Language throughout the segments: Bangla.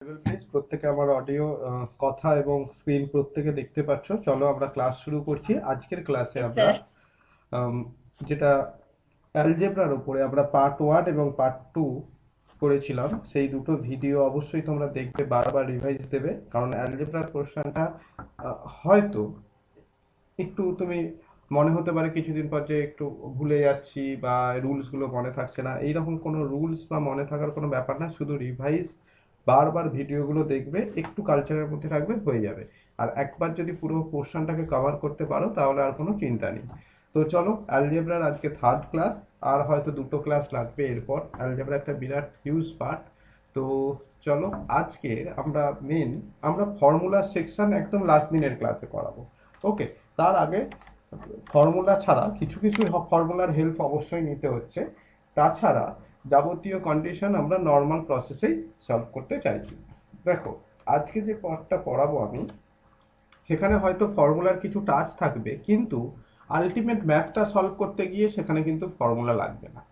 প্লিজ প্রত্যেকে আমার অডিও কথা এবং স্ক্রিন প্রত্যেকে দেখতে পাচ্ছ। চলো আমরা ক্লাস শুরু করছি। আজকের ক্লাসে Yes, আমরা sir. যেটা অ্যালজেব্রার উপরে আমরা পার্ট 1 এবং পার্ট 2 করেছিলাম, সেই দুটো ভিডিও অবশ্যই তোমরা দেখবে, বারবার রিভাইজ দেবে, কারণ অ্যালজেব্রার কোশ্চেনটা হয়তো একটু তুমি মনে হতে পারে কিছুদিন পর যে একটু ভুলে যাচ্ছি বা রুলস গুলো মনে থাকছে না, এইরকম কোনো রুলস বা মনে থাকার কোনো ব্যাপার না। শুধু রিভাইজ বারবার ভিডিওগুলো দেখবে, একটু কালচারের মধ্যে থাকবে, হয়ে যাবে। আর একবার যদি পুরো পোর্শনটাকে কভার করতে পারো তাহলে আর কোনো চিন্তা নেই। তো চলো, অ্যালজেব্রার আজকে থার্ড ক্লাস, আর হয়তো দুটো ক্লাস লাগবে এরপর। অ্যালজেব্রা একটা বিরাট হিউজ পার্ট। তো চলো, আজকে আমরা ফর্মুলা সেকশন একদম লাস্ট দিনের ক্লাসে করাবো। ওকে। তার আগে ফর্মুলা ছাড়া কিছু কিছু ফর্মুলার হেল্প অবশ্যই নিতে হচ্ছে। তাছাড়া যাবতীয় কন্ডিশন আমরা নর্মাল প্রসেসেই সলভ করতে চাইছি। দেখো, আজকে যে পার্টটা পড়াবো আমি, সেখানে হয়তো ফর্মুলার কিছু টাচ থাকবে, কিন্তু আলটিমেট ম্যাথটা সলভ করতে গিয়ে সেখানে কিন্তু ফর্মুলা লাগবে না।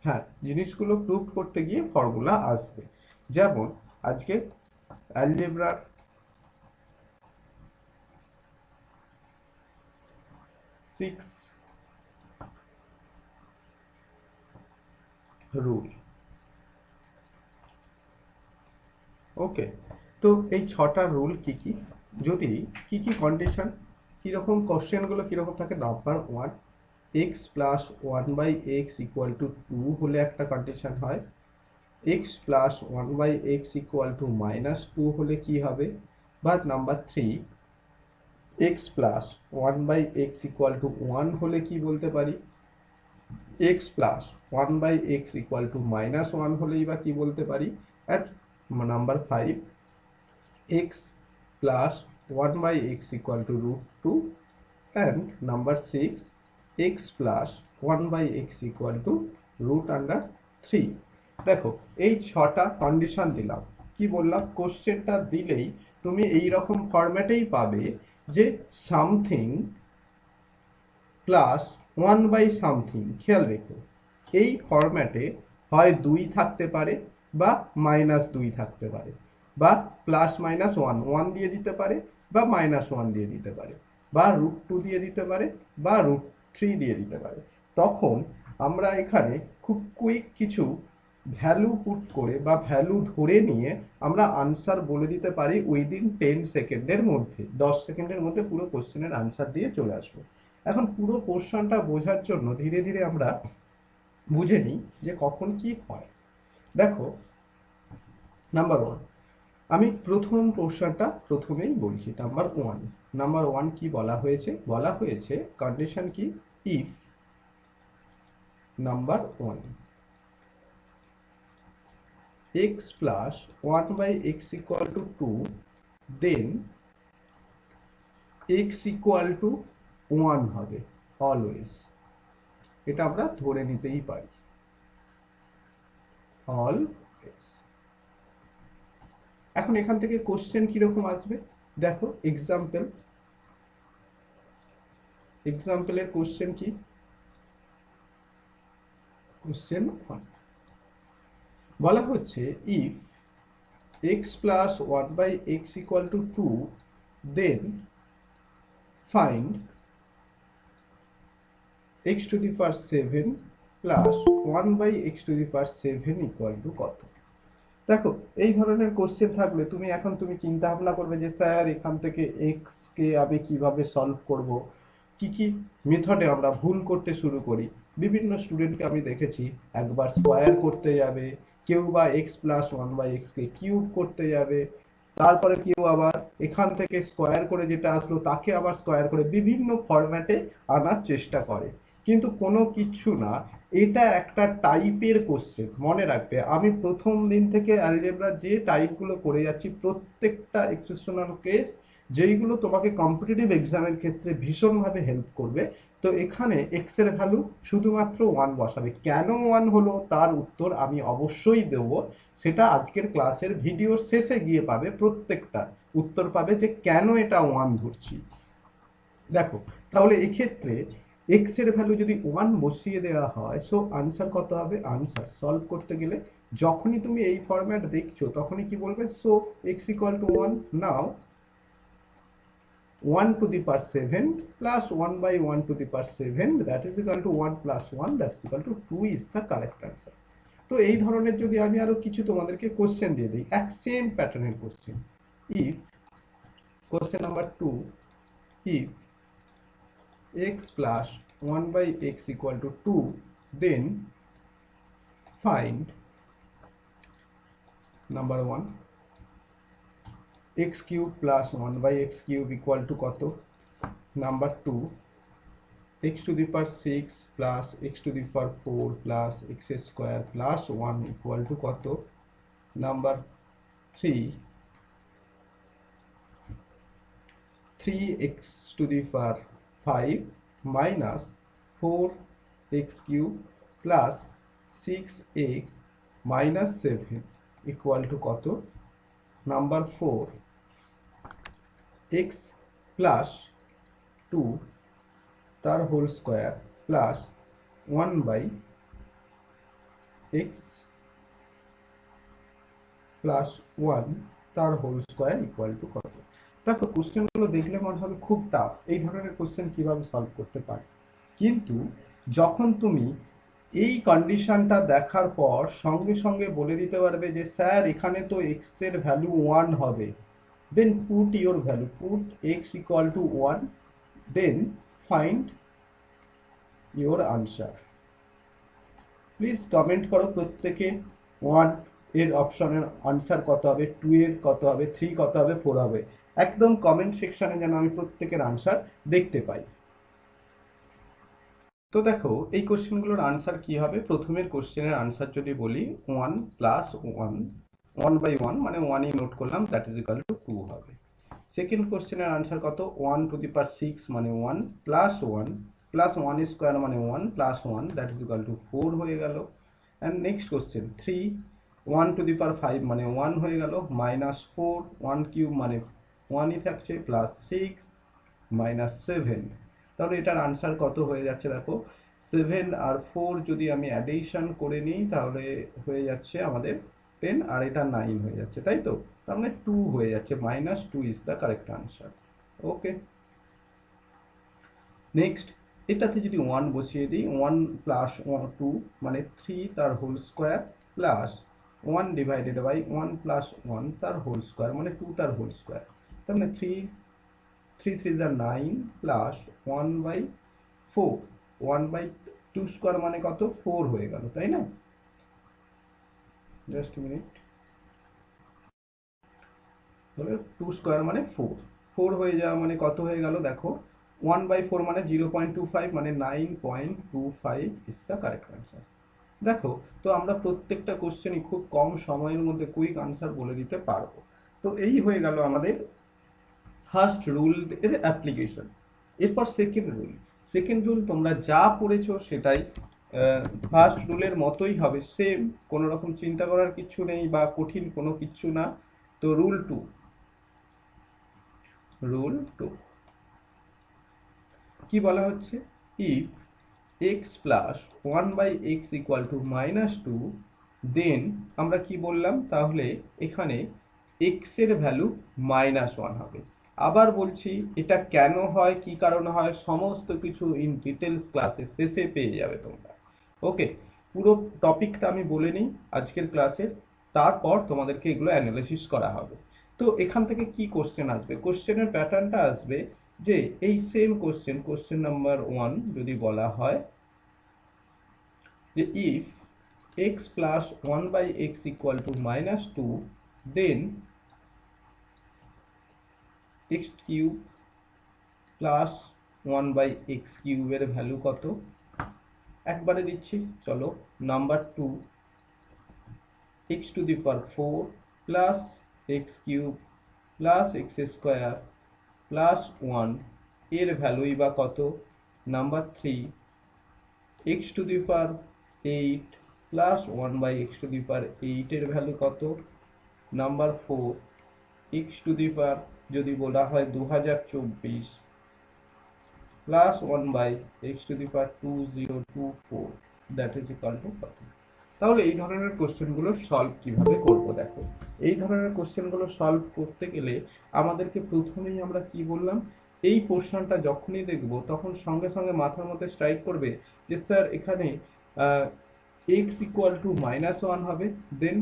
হ্যাঁ, জিনিসগুলো প্রুভ করতে গিয়ে ফর্মুলা আসবে। যেমন আজকে অ্যালজেব্রার 6 রুল। ওকে। তো এই ছটা রুল কি কি, যদি কি কি কন্ডিশন, কিরকম কোশ্চেনগুলো কিরকম থাকে। Number one, x plus one by x equal to two হলে একটা কন্ডিশন হয়। X plus one by x equal to minus two হলে কি হবে। বা number three, x plus one by x equal to one হলে কি বলতে পারি। X plus one by x equal to minus one হলেই বা কি বলতে পারি। At number five, x plus 1 by x equal to root 2, and number 6, x plus 1 by x equal to root under 3। দেখো, এই ছটা কন্ডিশন দিলাম। কি বললাম, কোশ্চেনটা দিলেই তুমি এই রকম ফরম্যাটেই পাবে যে something plus one by something. খেয়াল রেখো, এই ফরম্যাটে হয় দুই থাকতে পারে বা মাইনাস দুই থাকতে পারে, বা প্লাস মাইনাস ওয়ান ওয়ান দিয়ে দিতে পারে, বা মাইনাস ওয়ান দিয়ে দিতে পারে, বা রুট টু দিয়ে দিতে পারে, বা রুট থ্রি দিয়ে দিতে পারে। তখন আমরা এখানে খুব কুইক কিছু ভ্যালু পুট করে বা ভ্যালু ধরে নিয়ে আমরা আনসার বলে দিতে পারি উইদিন 10 সেকেন্ডের মধ্যে। 10 সেকেন্ডের মধ্যে পুরো কোশ্চেনের আনসার দিয়ে চলে আসবো। এখন পুরো পোর্শনটা বোঝার জন্য ধীরে ধীরে আমরা বুঝে নিই যে কখন কি হয়। দেখো, নাম্বার ওয়ান, আমি প্রথম পোর্শনটা প্রথমেই বলছি। নাম্বার ওয়ান কি বলা হয়েছে, বলা হয়েছে কন্ডিশন কি, if number one x plus one by x equal to two, then x equal to one হবে অলওয়েজ। এটা আমরা ধরে নিতেই পারি অলওয়েজ। এখন এখান থেকে কোশ্চেন কিরকম আসবে, দেখো এক্সাম্পলের কোশ্চেন কি, কোশ্চেন বলা হচ্ছে if x plus one by x equal to two, then find x to the power seven plus one by x to the power seven equal to কত। দেখো, এই ধরনের কোশ্চেন থাকলে তুমি চিন্তা ভাবনা করবে যে স্যার এখান থেকে এক্স কে আমি কিভাবে সলভ করব, কি কি মেথডে আমরা ভুল করতে শুরু করি। বিভিন্ন স্টুডেন্টকে আমি দেখেছি একবার স্কোয়ার করতে যাবে, কেউ বা x plus one by x কে কিউব করতে যাবে, তারপরে কেউ আবার এখান থেকে স্কোয়ার করে যেটা আসলো তাকে আবার স্কোয়ার করে বিভিন্ন ফরম্যাটে আনার চেষ্টা করে। কিন্তু কোনো কিচ্ছু না, এটা একটা টাইপের কোশ্চেন। মনে রাখবে, আমি প্রথম দিন থেকে অ্যালজেব্রা যে টাইপগুলো করে যাচ্ছি প্রত্যেকটা এক্সেপশনাল কেস, যেইগুলো তোমাকে কম্পিটিটিভ এক্সামের ক্ষেত্রে ভীষণভাবে হেল্প করবে। তো এখানে এক্স এর ভ্যালু শুধুমাত্র ওয়ান বসাবে। কেন ওয়ান হলো তার উত্তর আমি অবশ্যই দেব, সেটা আজকের ক্লাসের ভিডিওর শেষে গিয়ে পাবে। প্রত্যেকটা উত্তর পাবে যে কেন এটা ওয়ান ধরছি। দেখো, তাহলে এক্ষেত্রে এক্স এর ভ্যালু যদি ওয়ান বসিয়ে দেওয়া হয়, সো আনসার কত হবে, আনসার সলভ করতে গেলে যখনই তুমি এই ফরম্যাট দেখছো তখনই কি বলবে, so x equal to 1, now 1 to the power 7 plus 1 by 1 to the power 7 that is equal to 1 plus 1 that is equal to 2 is the correct answer. তো এই ধরনের যদি আমি আরো কিছু তোমাদেরকে কোশ্চেন দিয়ে দিই, এক সেম প্যাটার্নের question. If question number 2, if x plus 1 by x equal to 2, then find number 1 x cube plus 1 by x cube equal to কত, number 2 x to the power 6 plus x to the power 4 plus x square plus 1 equal to কত, number 3 3x to the power 5 minus 4x cube plus 6x minus 7 equal to কত, নাম্বার 4 x plus 2 তার whole square plus 1 by x plus 1 তার হোল স্কোয়ার ইকুয়াল টু কত। দেখো কোশ্চেনগুলো দেখলে মনে হবে খুব টাফ, এই ধরনের কোশ্চেন কিভাবে সলভ করতে পারে, কিন্তু যখন তুমি এই কন্ডিশনটা দেখার পর সঙ্গে সঙ্গে বলে দিতে পারবে যে স্যার এখানে তো x এর ভ্যালু 1 হবে, then put your value, put x equal to 1, then find your answer. Please comment করো প্রত্যেকে 1 এর অপশনের আনসার কত হবে, 2 এর কত হবে, 3 কত হবে, 4 হবে, একদম কমেন্ট সেকশনে যেন আমি প্রত্যেকের আনসার দেখতে পাই। তো দেখো এই কোশ্চেনগুলোর আনসার কি হবে। প্রথমের কোশ্চেনের আনসার যদি বলি 1 প্লাস 1, 1 বাই 1 মানে 1ই নোট করলাম, দ্যাট ইজ ইকুয়াল টু 2 হবে। সেকেন্ড কোশ্চেনের আনসার কত, 1 টু দি পাওয়ার 6 মানে 1 প্লাস 1 প্লাস 1 স্কোয়ার মানে 1 plus 1 that is equal to 4 হয়ে গেল। And next question 3, 1 to the power 5 মানে 1 হয়ে গেল, মাইনাস 4, 1 কিউব মানে 1ই থাকছে, প্লাস 6 মাইনাস 7, তাহলে এটার আনসার কত হয়ে যাচ্ছে দেখো, 7 আর 4 যদি আমি অ্যাডিশন করে নিই তাহলে হয়ে যাচ্ছে আমাদের 10 আর এটা 9 হয়ে যাচ্ছে, তাই তো, তার মানে 2 হয়ে যাচ্ছে, minus 2 is the correct answer. Okay, next এটাতে যদি 1 বসিয়ে দিই, 1 প্লাস 2 মানে 3 তার whole square plus 1 divided by 1 plus 1 তার হোল স্কোয়ার মানে 2 তার হোল স্কোয়ার, তার মানে 3 3 are 9 plus 1 by 4, 1 by 2 square মানে কত, 4 হয়ে গেল, তাই না। জাস্ট মিনিট, তাহলে 2 স্কোয়ার মানে 4, 4 হয়ে যাওয়া মানে কত হয়ে গেল দেখো, 1 বাই 4 মানে 0.25 মানে 9.25 ইজ দ্য কারেক্ট আনসার। দেখো তো আমরা প্রত্যেকটা কোশ্চেনই খুব কম সময়ের মধ্যে কুইক আনসার বলে দিতে পারবো। তো এই হয়ে গেল আমাদের ফার্স্ট রুল এর অ্যাপ্লিকেশন। এরপর সেকেন্ড রুল তোমরা যা পড়েছো সেটাই ফার্স্ট রুলের মতোই হবে, সেম, কোনো রকম চিন্তা করার কিছু নেই বা কঠিন কোনো কিছু না। তো রুল টু কি বলা হচ্ছে, if x plus 1 by x equal to minus 2, দেন আমরা কি বললাম, তাহলে এখানে x এর ভ্যালু -1 হবে। আবার বলছি এটা কেন হয়, কি কারণে হয়, সমস্ত কিছু ইন ডিটেলস ক্লাসে শেষে পেয়ে যাবে তোমরা। ওকে, পুরো টপিকটা আমি বলে নিই আজকের ক্লাসের, তারপর তোমাদেরকে এগুলো অ্যানালাইসিস করা হবে। তো এখান থেকে কি কোশ্চেন আসবে, কোশ্চেনের প্যাটার্নটা আসবে যে এই সেম কোশ্চেন নাম্বার 1 যদি বলা হয় যে if x plus 1 by x equal to -2, then x cube plus 1 by x কিউবের ভ্যালু কত, একবারে দিচ্ছি চলো। Number 2, x to the power 4 plus x cube plus x square plus 1 এর ভ্যালুই বা কত। Number 3, x to the power 8 plus 1 by x to the power 8 এর ভ্যালু কত। Number 4, x to the power যদি বলা হয় 2024 plus 1 by x to the power 2024 that is equal to কত। তাহলে এই ধরনের কোশ্চেনগুলো সলভ কিভাবে করব দেখো, এই ধরনের কোশ্চেনগুলো সলভ করতে গেলে আমাদেরকে প্রথমেই আমরা কি বললাম, এই পোর্শনটা যখনই দেখব তখন সঙ্গে সঙ্গে মাথার মধ্যে স্ট্রাইক করবে যে স্যার এখানে এক্স ইকুয়াল টু -1 হবে, then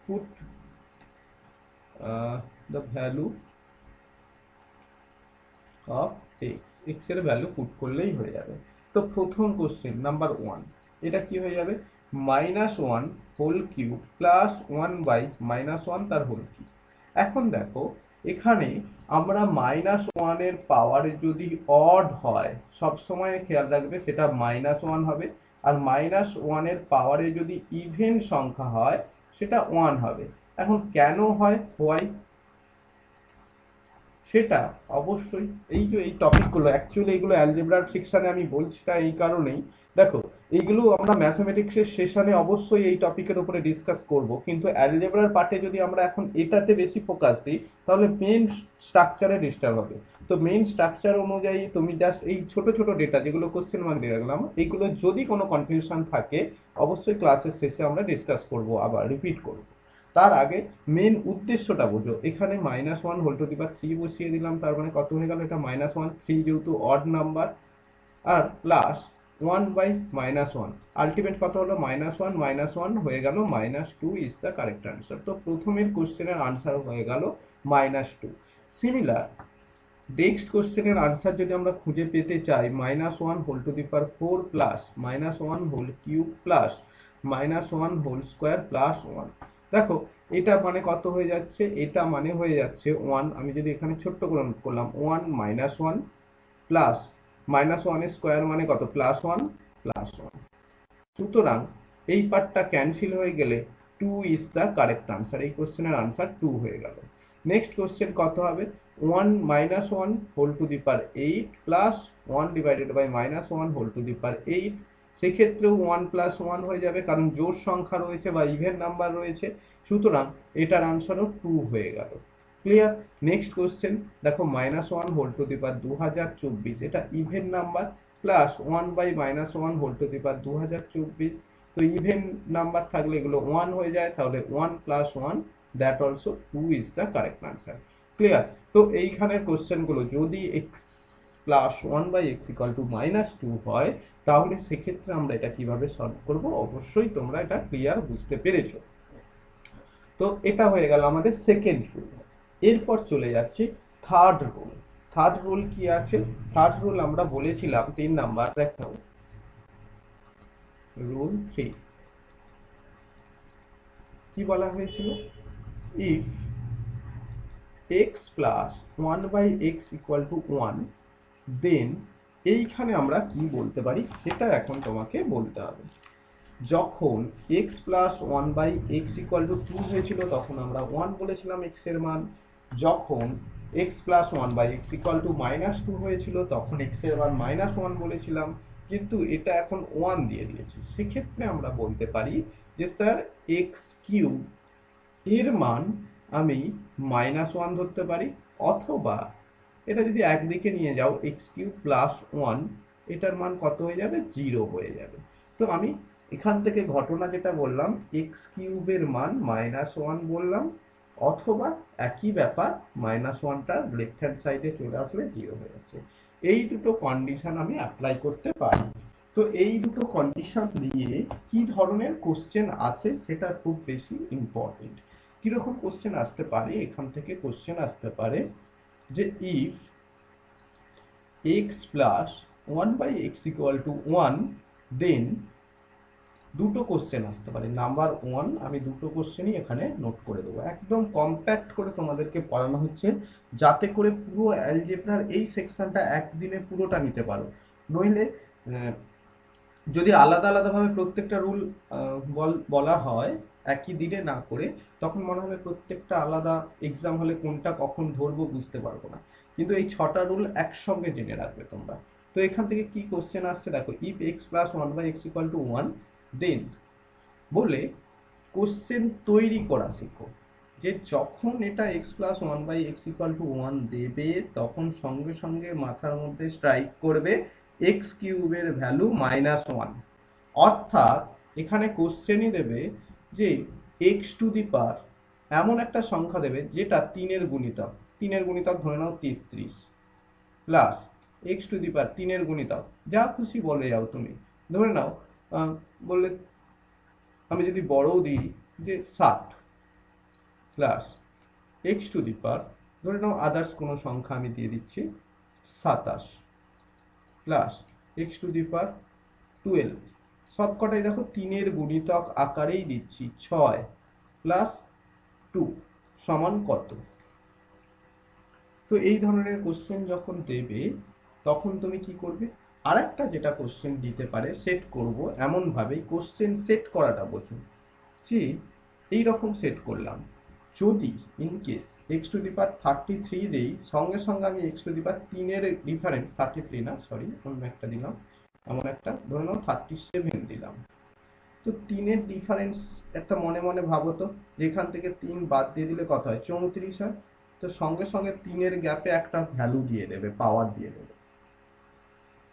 put the value of x এর ভ্যালু পুট করলেই হয়ে যাবে। তো প্রথম কোশ্চেন নাম্বার 1, এটা কি হয়ে যাবে, -1 হোল কিউব প্লাস 1/-1 তার হোল কিউব। এখন দেখো এখানে আমরা -1 এর পাওয়ারে যদি অড হয়, সব সময় খেয়াল রাখবে সেটা -1 হবে, আর -1 এর পাওয়ারে যদি ইভেন সংখ্যা হয় সেটা 1 হবে। এখন কেন হয় হোয়াই, সেটা অবশ্যই এই যে এই টপিকগুলো অ্যাকচুয়ালি এগুলো অ্যালজেব্রার সেকশনে আমি বলছি না এই কারণেই, দেখো এইগুলো আমরা ম্যাথমেটিক্সের সেশনে অবশ্যই এই টপিকের উপরে ডিসকাস করব, কিন্তু অ্যালজেব্রার পার্টে যদি আমরা এখন এটাতে বেশি ফোকাস দিই তাহলে মেইন স্ট্রাকচারে ডিস্টার্ব হবে। তো মেইন স্ট্রাকচার অনুযায়ী তুমি জাস্ট এই ছোট ছোট ডেটা যেগুলো কোশ্চেন মার্ক দিয়ে রাখলাম, এইগুলো যদি কোনো কনফিউশন থাকে অবশ্যই ক্লাসের শেষে আমরা ডিসকাস করব, আবার রিপিট করব। তার আগে মেন উদ্দেশ্যটা বোঝো, এখানে -1 হোল টু দি পাওয়ার 3 বসিয়ে দিলাম, তার মানে কত হয়ে গেল, এটা -1, 3 যেহেতু অড নাম্বার, আর প্লাস 1/-1, আলটিমেট কত হলো -1 হয়ে গেল -2 ইজ দ্য কারেক্ট আনসার। তো প্রথমের কোশ্চেনের আনসার হয়ে গেল -2। সিমিলার নেক্সট কোশ্চেনের আনসার যদি আমরা খুঁজে পেতে চাই, -1 whole to the power 4 plus -1 whole cube plus -1 whole square plus 1, দেখো এটা মানে কত হয়ে যাচ্ছে, এটা মানে হয়ে যাচ্ছে 1, আমি যদি এখানে ছোট্ট করে নোট করলাম 1 -1 প্লাস -1 এর স্কোয়ার মানে কত, +1 +1। সুতরাং এই পার্টটা ক্যান্সেল হয়ে গেলে 2 ইজ দ্য কারেক্ট আনসার, এই কোশ্চেনের আনসার 2 হয়ে গেল। নেক্সট কোশ্চেন কত হবে, 1 -1 whole to the power 8 plus 1 divided by -1 whole to the power 8, সেক্ষেত্রেও 1 + 1 হয়ে যাবে কারণ জোড় সংখ্যা রয়েছে বা ইভেন নাম্বার রয়েছে, সুতরাং এটার আনসারও 2 হয়ে গেল। ক্লিয়ার। নেক্সট কোশ্চেন দেখো, -1 হোল টু দি পাওয়ার 2024, এটা even number, plus 1/-1 whole to the power 2024, তো ইভেন নাম্বার থাকলে এগুলো 1 হয়ে যায়, তাহলে 1 + 1 that also 2 is the correct answer. Clear. তো এইখানের কোশ্চেনগুলো যদি x প্লাস 1/x -2 হয়, তাহলে সেক্ষেত্রে আমরা এটা কিভাবে সলভ করব, অবশ্যই তোমরা এটা ক্লিয়ার বুঝতে পেরেছো। তো এটা হয়ে গেল আমাদের সেকেন্ড রুল। এরপর চলে যাচ্ছি থার্ড রুল। থার্ড রুল কি আছে, থার্ড রুল আমরা বলেছিলাম 3 নাম্বার, দেখো রুল 3 কি বলা হয়েছিল, ইফ x প্লাস 1/x = 1, দেন এইখানে আমরা কি বলতে পারি সেটা এখন তোমাকে বলতে হবে। যখন x প্লাস 1/x = 2 হয়েছিল তখন আমরা 1 বলেছিলাম x এর মান, যখন x প্লাস 1/x = -2 হয়েছিল তখন x এর মান -1 বলেছিলাম, কিন্তু এটা এখন 1 দিয়ে দিয়েছি, সেক্ষেত্রে আমরা বলতে পারি যে স্যার x³ এর মান আমি -1 ধরতে পারি, অথবা এটা যদি একদিকে নিয়ে যাও x³ + 1, এটার মান কত হয়ে যাবে, 0 হয়ে যাবে। তো আমি এখান থেকে ঘটনা যেটা বললাম, x³ এর মান -1 বললাম, অথবা একই ব্যাপার -1টা লেফট হ্যান্ড সাইডে চলে আসলে 0 হয়ে যাচ্ছে। এই দুটো কন্ডিশন আমি অ্যাপ্লাই করতে পারি। তো এই দুটো কন্ডিশন দিয়ে কি ধরনের কোশ্চেন আসে সেটা খুব বেশি ইম্পর্টেন্ট। কিরকম কোশ্চেন আসতে পারে, এখান থেকে কোশ্চেন আসতে পারে যে ইফ x প্লাস 1/x = 1, দেন দুটো কোশ্চেন আসতে পারে। নাম্বার 1 আমি দুটো কোশ্চেনই এখানে নোট করে দেবো, একদম কম্প্যাক্ট করে তোমাদেরকে পড়ানো হচ্ছে যাতে করে পুরো অ্যালজেব্রার এই সেকশনটা একদিনে পুরোটা নিতে পারো। নইলে যদি আলাদা আলাদাভাবে প্রত্যেকটা রুল বলা হয় একই দিনে না করে, তখন মনে হবে প্রত্যেকটা আলাদা এক্সাম হলে কোনটা কখন ধরবো বুঝতে পারবো না, কিন্তু এই 6টা রুল একসঙ্গে জেনে রাখবে তোমরা। তো এখান থেকে কি কোশ্চেন আসছে দেখো, ইফ x প্লাস 1/x = 1, দেন বলে কোশ্চেন তৈরি করা শেখো, যে যখন এটা x প্লাস 1/x = 1 দেবে তখন সঙ্গে সঙ্গে মাথার মধ্যে স্ট্রাইক করবে x³ এর ভ্যালু -1, অর্থাৎ এখানে কোশ্চেনই দেবে যে এক্স টু দি পাওয়ার এমন একটা সংখ্যা দেবে যেটা 3-এর গুণিতক, 3-এর গুণিতক ধরে নাও 33, plus x to the power 3-এর গুণিতক যা খুশি বলে যাও তুমি, ধরে নাও বললে আমি যদি বড়ও দিই যে 60, plus x to the power ধরে নাও আদার্স কোনো সংখ্যা আমি দিয়ে দিচ্ছি 27, plus x to the power 12, সবকটাই দেখো 3-এর গুণিতক আকারেই দিচ্ছি 6 প্লাস 2 সমান কত। তো এই ধরনের কোশ্চেন যখন দেবে তখন তুমি কি করবে, আরেকটা যেটা কোশ্চেন দিতে পারে সেট করব এমন ভাবেই, কোশ্চেন সেট করাটা বোঝো যে এইরকম সেট করলাম, যদি in case x to the power 33 দেই, সঙ্গে সঙ্গে আমি এক্স টু দি পাওয়ার 3-এর ডিফারেন্স 33 না, সরি অন্য একটা দিলাম, এমন একটা ধরে নাও 37 দিলাম। তো 3-এর ডিফারেন্স একটা মনে মনে ভাবো তো, যেখান থেকে 3 বাদ দিয়ে দিলে কত হয়, 34 হয়। তো সঙ্গে সঙ্গে 3-এর গ্যাপে একটা ভ্যালু দিয়ে দেবে, পাওয়ার দিয়ে দেবে,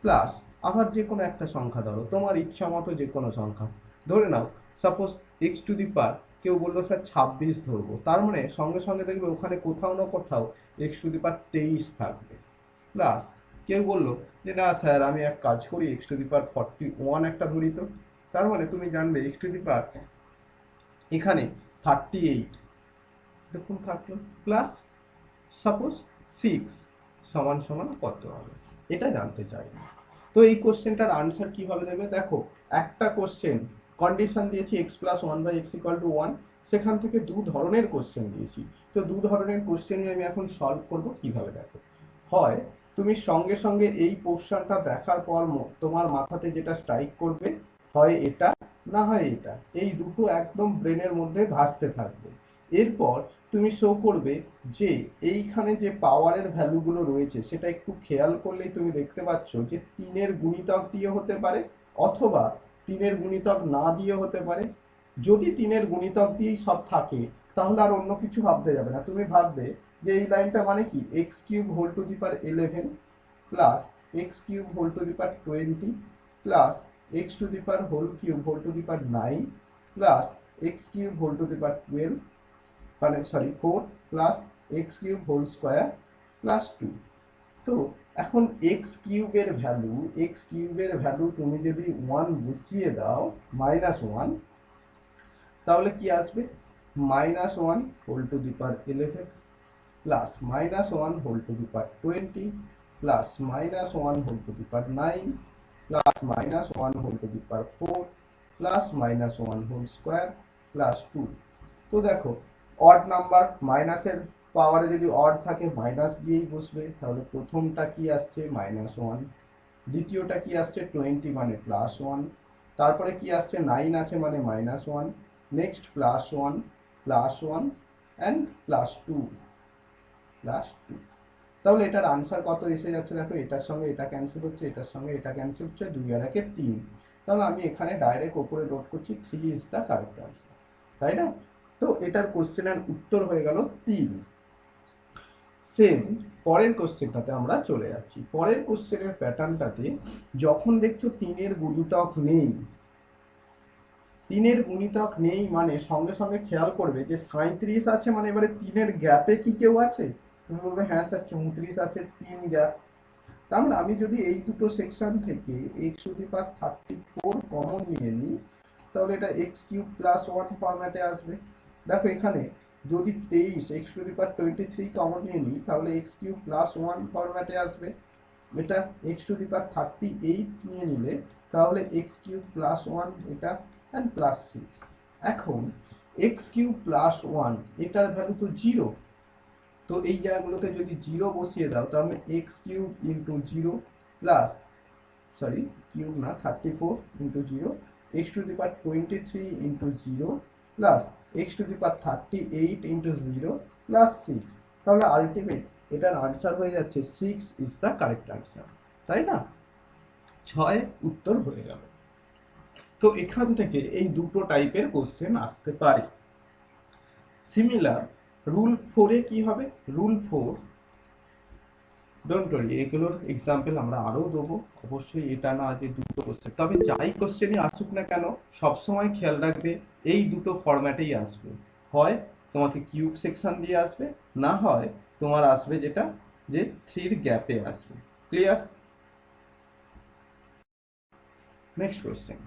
প্লাস আবার যে কোনো একটা সংখ্যা ধরো, তোমার ইচ্ছা মতো যে কোনো সংখ্যা ধরে নাও, সাপোজ এক্স টু দি পাওয়ার কেউ বললো স্যার 26 ধরবো, তার মানে সঙ্গে সঙ্গে দেখবে ওখানে কোথাও না কোথাও এক্স টু দি পাওয়ার 23 থাকবে, প্লাস কেউ বললো যে না স্যার আমি এক কাজ করি এক্স টু দি পাওয়ার 41 একটা ধরি, তো তার মানে তুমি জানবে এক্স টু দি পাওয়ার এখানে 38 এরকম থাকলো, প্লাস সাপোজ 6 সমান সমান কত হবে, এটা জানতে চাই। তো এই কোশ্চেনটার আনসার কিভাবে দেবে, দেখো একটা কোশ্চেন কন্ডিশন দিয়েছি x plus 1/x equal to 1, সেখান থেকে দু ধরনের কোশ্চেন দিয়েছি। তো দু ধরনের কোশ্চেনই আমি এখন সলভ করব কিভাবে, দেখো হয় তুমি সঙ্গে সঙ্গে এই পোর্শনটা দেখার পর তোমার মাথাতে যেটা স্ট্রাইক করবে, হয় এটা না হয় এটা, এই দুটো একদম ব্রেনের মধ্যে ভাসতে থাকবে। এরপর তুমি শো করবে যে এইখানে যে পাওয়ারের ভ্যালুগুলো রয়েছে সেটা একটু খেয়াল করলেই তুমি দেখতে পাচ্ছ যে 3-এর গুণিতক দিয়ে হতে পারে অথবা 3-এর গুণিতক না দিয়ে হতে পারে। যদি 3-এর গুণিতক দিয়েই সব থাকে তাহলে আর অন্য কিছু ভাবতে যাবে না, তুমি ভাববে যে এই লাইনটা মানে কি x cube whole to the power 11 plus x cube whole to the power 20 plus x to the power whole cube whole to the power 9 plus x cube whole to the power 12 মানে sorry 4 plus x cube whole square plus 2। তো এখন এক্স কিউবের ভ্যালু তুমি যদি 1 বসিয়ে দাও -1, তাহলে কি আসবে -1 whole to the power 11 plus -1 whole to the power 20 plus -1 whole to the power 9 plus -1 whole to the power 4 plus -1 whole square plus 2। তো দেখো অড নাম্বার মাইনাসের পাওয়ারে যদি অড থাকে মাইনাস দিয়েই বসবে, তাহলে প্রথমটা কি আসছে -1, দ্বিতীয়টা কি আসছে 20 মানে +1, তারপরে কি আসছে 9 আছে মানে -1, নেক্সট +1 +1 অ্যান্ড +2 +2। তাহলে এটার আনসার কত এসে যাচ্ছে, দেখো এটার সঙ্গে এটা ক্যান্সেল হচ্ছে, এটার সঙ্গে এটা ক্যান্সেল হচ্ছে, 2 আর 1 3, তাহলে আমি এখানে ডাইরেক্ট ওপরে নোট করছি 3 ইজ দ্য কারেক্ট আনসার, তাই না? তো এটার কোশ্চেনের উত্তর হয়ে গেল 3। সেম পরের কোশ্চেনটাতে আমরা চলে যাচ্ছি। পরের কোশ্চেনের প্যাটার্নটাতে যখন দেখছো 3-এর গুণিতক নেই, 3-এর গুণিতক নেই মানে সঙ্গে সঙ্গে খেয়াল করবে যে 37 আছে, মানে এবারে 3-এর গ্যাপে কি কেউ আছে, তুমি বলবে হ্যাঁ স্যার 34 আছে, 3 গ্যাপ। তার মানে আমি যদি এই দুটো সেকশন থেকে x to the power 34 common নিয়ে নিই, তাহলে এটা এক্স কিউব প্লাস 1 ফরম্যাটে আসবে। দেখো এখানে যদি 23 x to the power 23 common নিয়ে নিই, তাহলে এক্স কিউব প্লাস 1 ফরম্যাটে আসবে। এটা এক্স টু দি পাওয়ার 38 নিয়ে নিলে তাহলে এক্স কিউব প্লাস 1 এটা অ্যান্ড প্লাস 6। এখন এক্স কিউব প্লাস 1 এটার ভ্যালু তো 0, তো এই জায়গাগুলোতে যদি 0 বসিয়ে দাও তাহলে X cube into 0 plus sorry cube না 34 into 0 x to the power 23 into 0 plus x to the power 38 into 0 plus 6। তাহলে আলটিমেট এটার আনসার হয়ে যাচ্ছে 6 ইজ দ্য কারেক্ট আনসার, তাই না? 6 উত্তর হয়ে গেল। তো এখান থেকে এই দুটো টাইপের কোশ্চেন আসতে পারে। সিমিলার রুল 4-এ কি হবে, রুল 4 ডোন্ট ওয়ারি, এগুলোর এক্সাম্পল আমরা আরও দেবো। অবশ্যই এটা না যে দুটো কোশ্চেন, তবে যাই কোশ্চেনই আসুক না কেন সবসময় খেয়াল রাখবে এই দুটো ফরম্যাটেই আসবে। হয় তোমাকে কিউব সেকশন দিয়ে আসবে, না হয় তোমার আসবে যেটা যে থ্রির গ্যাপে আসবে। ক্লিয়ার? Next question.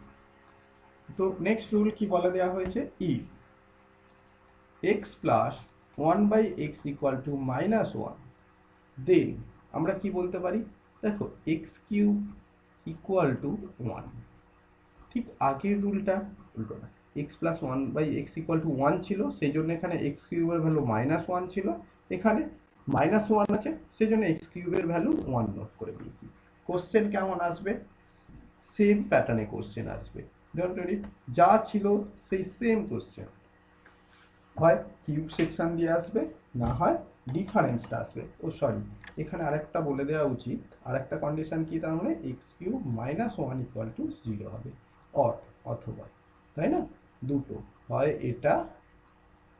তো নেক্সট রুল কি বলে দেওয়া হয়েছে, if x plus one by x equal to minus one, then আমরা কি বলতে পারি, দেখো x cube equal to one. ঠিক আগের রুলটা উল্টো না, x plus one by x equal to one ছিল, সেই জন্য এখানে এক্স কিউবের ভ্যালু মাইনাস ওয়ান ছিল, এখানে মাইনাস ওয়ান আছে সেই জন্য এক্স কিউবের ভ্যালু ওয়ান নোট করে দিয়েছি। কোশ্চেন কেমন আসবে, সেম প্যাটার্নে কোশ্চেন আসবে। ডোন্ট ওয়ারি, যা ছিল সেই সেম কোশ্চেন, হয় কিউব সেকশন দিয়ে আসবে, না হয় ডিফারেন্সটা আসবে। ও সরি, এখানে আরেকটা বলে দেওয়া উচিত, আরেকটা কন্ডিশন কি, তার মানে x cube minus one equal to zero হবে, অর অথবা, তাই না? দুটো, হয় এটা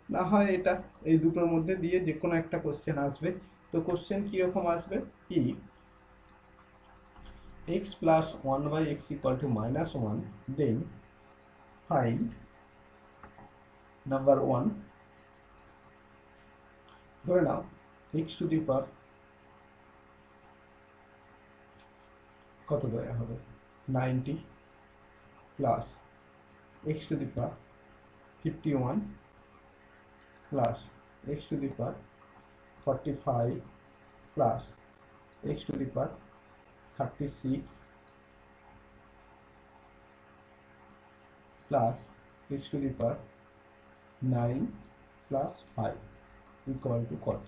না হয় এটা, এই দুটোর মধ্যে দিয়ে যে কোনো একটা কোশ্চেন আসবে। তো কোশ্চেন কিরকম আসবে, কি x plus one by x equal to minus one, then find number one, ধরে নাও এক্স টু দি পাওয়ার কত দেওয়া হবে, 90 plus x to the power 51 plus x to the power 45 plus x to the power 36 plus x to the power 9 plus 5 equal to কত।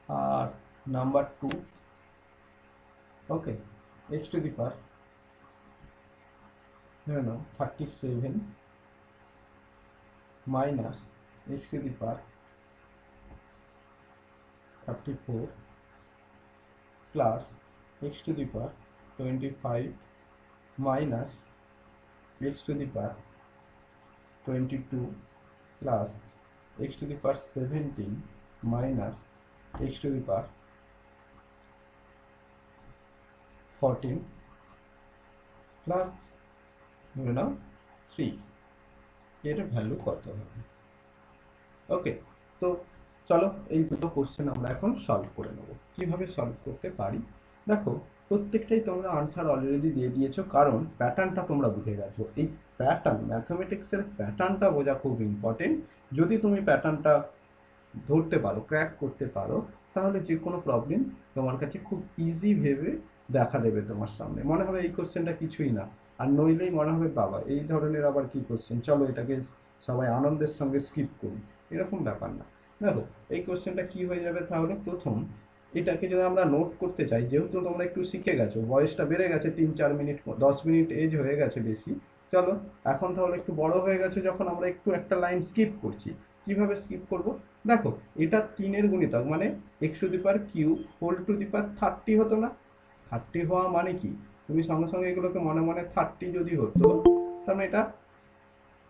আর number two, okay, x to the power ধরে নাও 37 minus x to the power 34 plus x to the power 25 minus x to the power 22 plus x to the power 17 minus x to the power 14 plus ধরে নাও 3, এর ভ্যালু কত হবে। ওকে, তো চলো এই দুটো কোশ্চেন আমরা এখন সলভ করে নেব। কিভাবে সলভ করতে পারি, দেখো প্রত্যেকটাই তোমরা আনসার অলরেডি দিয়ে দিয়েছো, কারণ প্যাটার্নটা তোমরা বুঝে গেছো। এই প্যাটার্ন, ম্যাথমেটিক্সের প্যাটার্নটা বোঝা খুব ইম্পর্টেন্ট। যদি তুমি প্যাটার্নটা ধরতে পারো, ক্র্যাক করতে পারো, তাহলে যে কোনো প্রবলেম তোমার কাছে খুব ইজি ভেবে দেখা দেবে তোমার সামনে, মনে হবে এই কোশ্চেনটা কিছুই না। আর নইলেই মনে হবে বাবা এই ধরনের আবার কি কোশ্চেন, চলো এটাকে সবাই আনন্দের সঙ্গে স্কিপ করি, এরকম ব্যাপার না। দেখো এই কোশ্চেনটা কি হয়ে যাবে তাহলে, প্রথম এটাকে যদি আমরা নোট করতে চাই, যেহেতু তোমরা একটু শিখে গেছো, বয়সটা বেড়ে গেছে, 3-4 মিনিট 10 মিনিট এজ হয়ে গেছে বেশি, চলো এখন তাহলে একটু বড় হয়ে গেছে যখন, আমরা একটু একটা লাইন স্কিপ করছি। কিভাবে স্কিপ করব, দেখো এটা 3-এর গুণিতক, মানে x to the power cube whole to the power 30 হতো না। 30 হওয়া মানে কি, তুমি সঙ্গে সঙ্গে এগুলোকে মনে মনে 30 যদি হতো, তার মানে এটা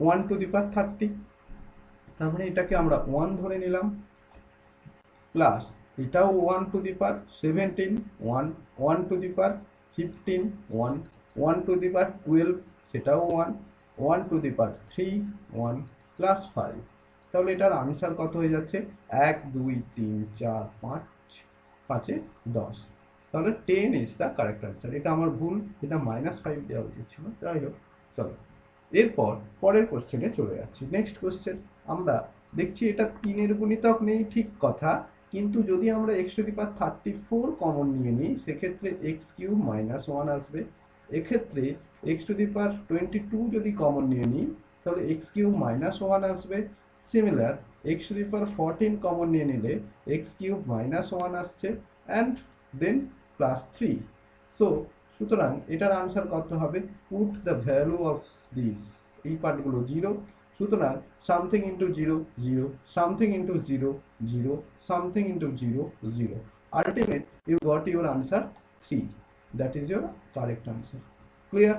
1 টু দি পাওয়ার 30, তার মানে এটাকে আমরা 1 ধরে নিলাম, প্লাস এটাও 1 to the power 17, 1 1 to the power 15, 1 1 to the power 12, সেটাও 1 1 টু দি পাওয়ার 3, 1 প্লাস 5। তাহলে এটার আনসার কত হয়ে যাচ্ছে, 1 2 3 4 5, 5 10, তাহলে 10 ইজ দ্য কারেক্ট আনসার। এটা আমার ভুল, এটা -5 দেওয়া উচিত ছিল, যাই হোক। চলো এরপর পরের কোশ্চেনে চলে যাচ্ছি। নেক্সট কোশ্চেন আমরা দেখছি এটা 3-এর গুণিতক নেই ঠিক কথা, কিন্তু যদি আমরা x to the power 34 common নিয়ে নিই, সেক্ষেত্রে এক্স কিউব -1 আসবে। এক্ষেত্রে এক্স টু দি পাওয়ার 22 যদি কমন নিয়ে নিই, তাহলে এক্স কিউব -1 আসবে। Similar x to the power 14 common নিয়ে নিলে এক্স কিউব -1 আসছে, অ্যান্ড দেন +3। সো সুতরাং এটার আনসার কত হবে, put the value of this, এই পার্টগুলো 0, সুতরাং something into 0 0, something into 0 0, something into 0 0, ultimate you got your answer 3, that is your correct answer. Clear,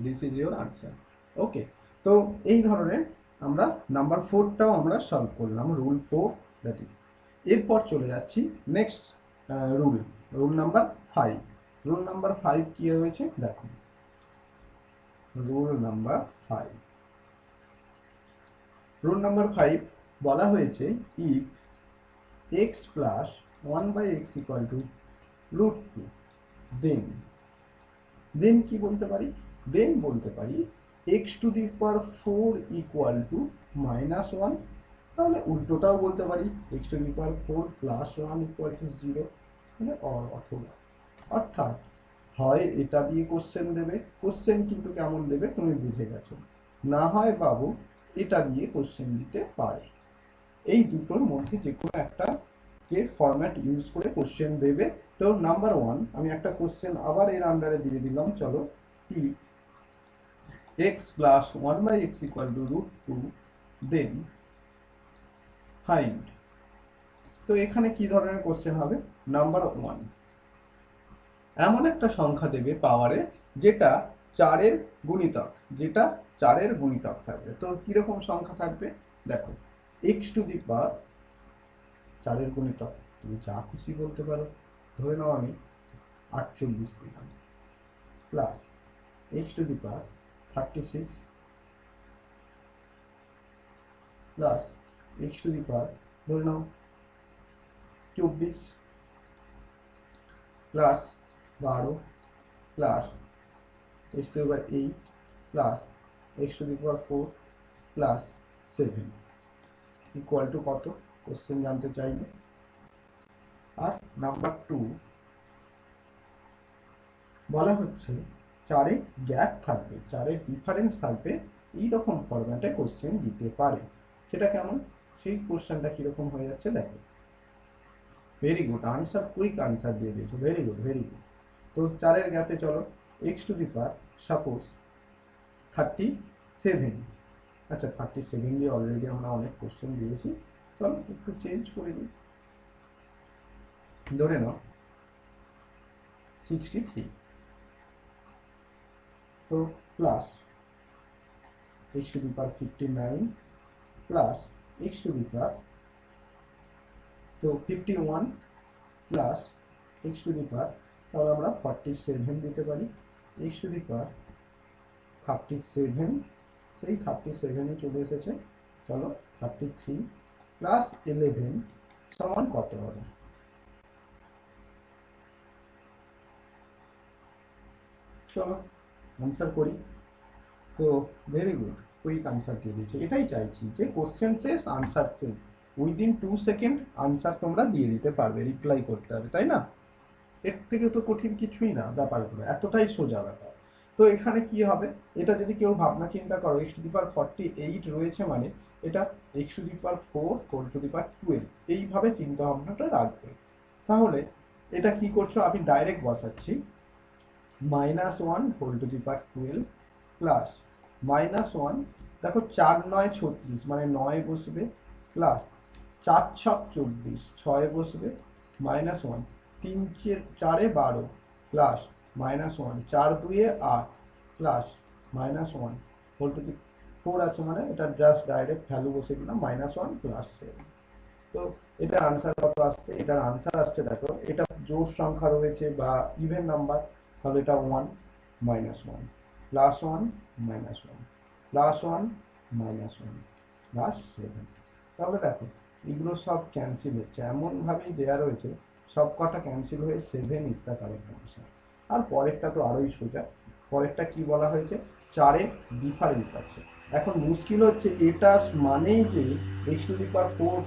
this is your answer. Okay, তো এই ধরনের আমরা নাম্বার 4টাও আমরা সলভ করলাম, রুল 4, দ্যাট ইজ এরপর চলে যাচ্ছি next rule, rule number 5। Rule number 5 কি হয়েছে দেখো, রুল নাম্বার 5, রুল নাম্বার 5 বলা হয়েছে if x plus 1/x equal to √2, দেন কি বলতে পারি, দেন বলতে পারি x to the power 4 equal to -1, তাহলে উল্টোটাও বলতে পারি x to the power 4 plus 1 equal to 0, মানে অথবা, অর্থাৎ হয় এটা দিয়ে কোশ্চেন দেবে, কোশ্চেন কিন্তু কেমন দেবে তুমি বুঝে গেছো, না হয় বাবু এটা দিয়ে কোশ্চেন দিতে পারে। এই দুটোর মধ্যে যে কোনো একটা কে ফরম্যাট ইউজ করে কোশ্চেন দেবে। তো নাম্বার 1 আমি একটা কোশ্চেন আবার এর আন্ডারে দিয়ে দিলাম, চলো if x plus 1/x equal to √2 then find. তো এখানে কি ধরনের কোশ্চেন হবে, নাম্বার 1 এমন একটা সংখ্যা দেবে পাওয়ারে যেটা 4 এর গুণিতক, যেটা 4 এর গুণিতক থাকবে। তো কিরকম সংখ্যা থাকবে দেখো, x টু দি পাওয়ার 4 এর গুণিতক, তুমি যা খুশি বলতে পারো, ধরে নাও আমি 48 দিলাম, plus x to the power 36 plus x to the power ধরে নাও 24 plus 12 plus x to the power 8 plus x to the power 4 plus 7 equal to কত, কোশ্চেন জানতে চাইবে। আর নাম্বার 2 বলা হচ্ছে 4 এ গ্যাপ থাকবে, 4 এর ডিফারেন্স থাকবে, এইরকম ফরম্যাটে কোশ্চেন দিতে পারে। সেটা কেমন, সেই কোশ্চেনটা কিরকম হয়ে যাচ্ছে দেখো, very good answer, quick answer দিয়ে দিয়েছো, ভেরি গুড ভেরি গুড। তো 4 এর গ্যাপে চলো x to the power suppose 37, আচ্ছা 37 দিয়ে অলরেডি আমরা অনেক কোশ্চেন দিয়েছি, চলো একটু চেঞ্জ করে দিই, ধরে নাও 63, তো plus x to the power 59 plus x to the power তো 51 plus x to the power, তাহলে আমরা 47 দিতে পারি, x টু দি পাওয়ার 37, সেই 37 চলে এসেছে, চলো 33 প্লাস 11 সমান কত হবে, চলো আনসার করি। তো ভেরি গুড, কুইক আনসার দিয়ে দিয়েছে, এটাই চাইছি যে কোশ্চেন শেষ আনসার শেষ, উইদিন 2 সেকেন্ড আনসার তোমরা দিয়ে দিতে পারবে, রিপ্লাই করতে হবে, তাই না? এর থেকে তো কঠিন কিছুই না ব্যাপারগুলো, এতটাই সোজা ব্যাপার। তো এখানে কি হবে, এটা যদি কেউ ভাবনা চিন্তা করো, x টু দি পাওয়ার 48 রয়েছে মানে এটা x to the power 4 whole to the power 12, এইভাবে চিন্তা ভাবনাটা রাখবে। তাহলে এটা কি করছো, আমি ডাইরেক্ট বসাচ্ছি -1 whole to the power 12 plus -1, দেখো 4 9 36 মানে 9 বসবে, প্লাস 4 6 24 6 বসবে, -1 3 4 12 plus -1 4 2 8 plus -1 whole to the 4 আছে, মানে এটা জাস্ট ডাইরেক্ট ভ্যালু বসে দিলাম -1 প্লাস 7। তো এটার আনসার কত আসছে, এটার আনসার আসছে দেখো, এটা জোড় সংখ্যা রয়েছে বা ইভেন নাম্বার, তাহলে এটা 1 -1 প্লাস 1 -1 প্লাস 1 -1 প্লাস 7। তাহলে দেখো এগুলো সব ক্যান্সেল হচ্ছে, এমনভাবেই দেওয়া রয়েছে সব কটা ক্যান্সেল হয়ে 7 ইজ দ্য কারেক্ট আনসার। আর পরেরটা তো আরোই সোজা, পরেরটা কি বলা হয়েছে, 4 ডিফারেন্স আছে। এখন মুশকিল হচ্ছে এটা মানেই যে x টু দি পাওয়ার 4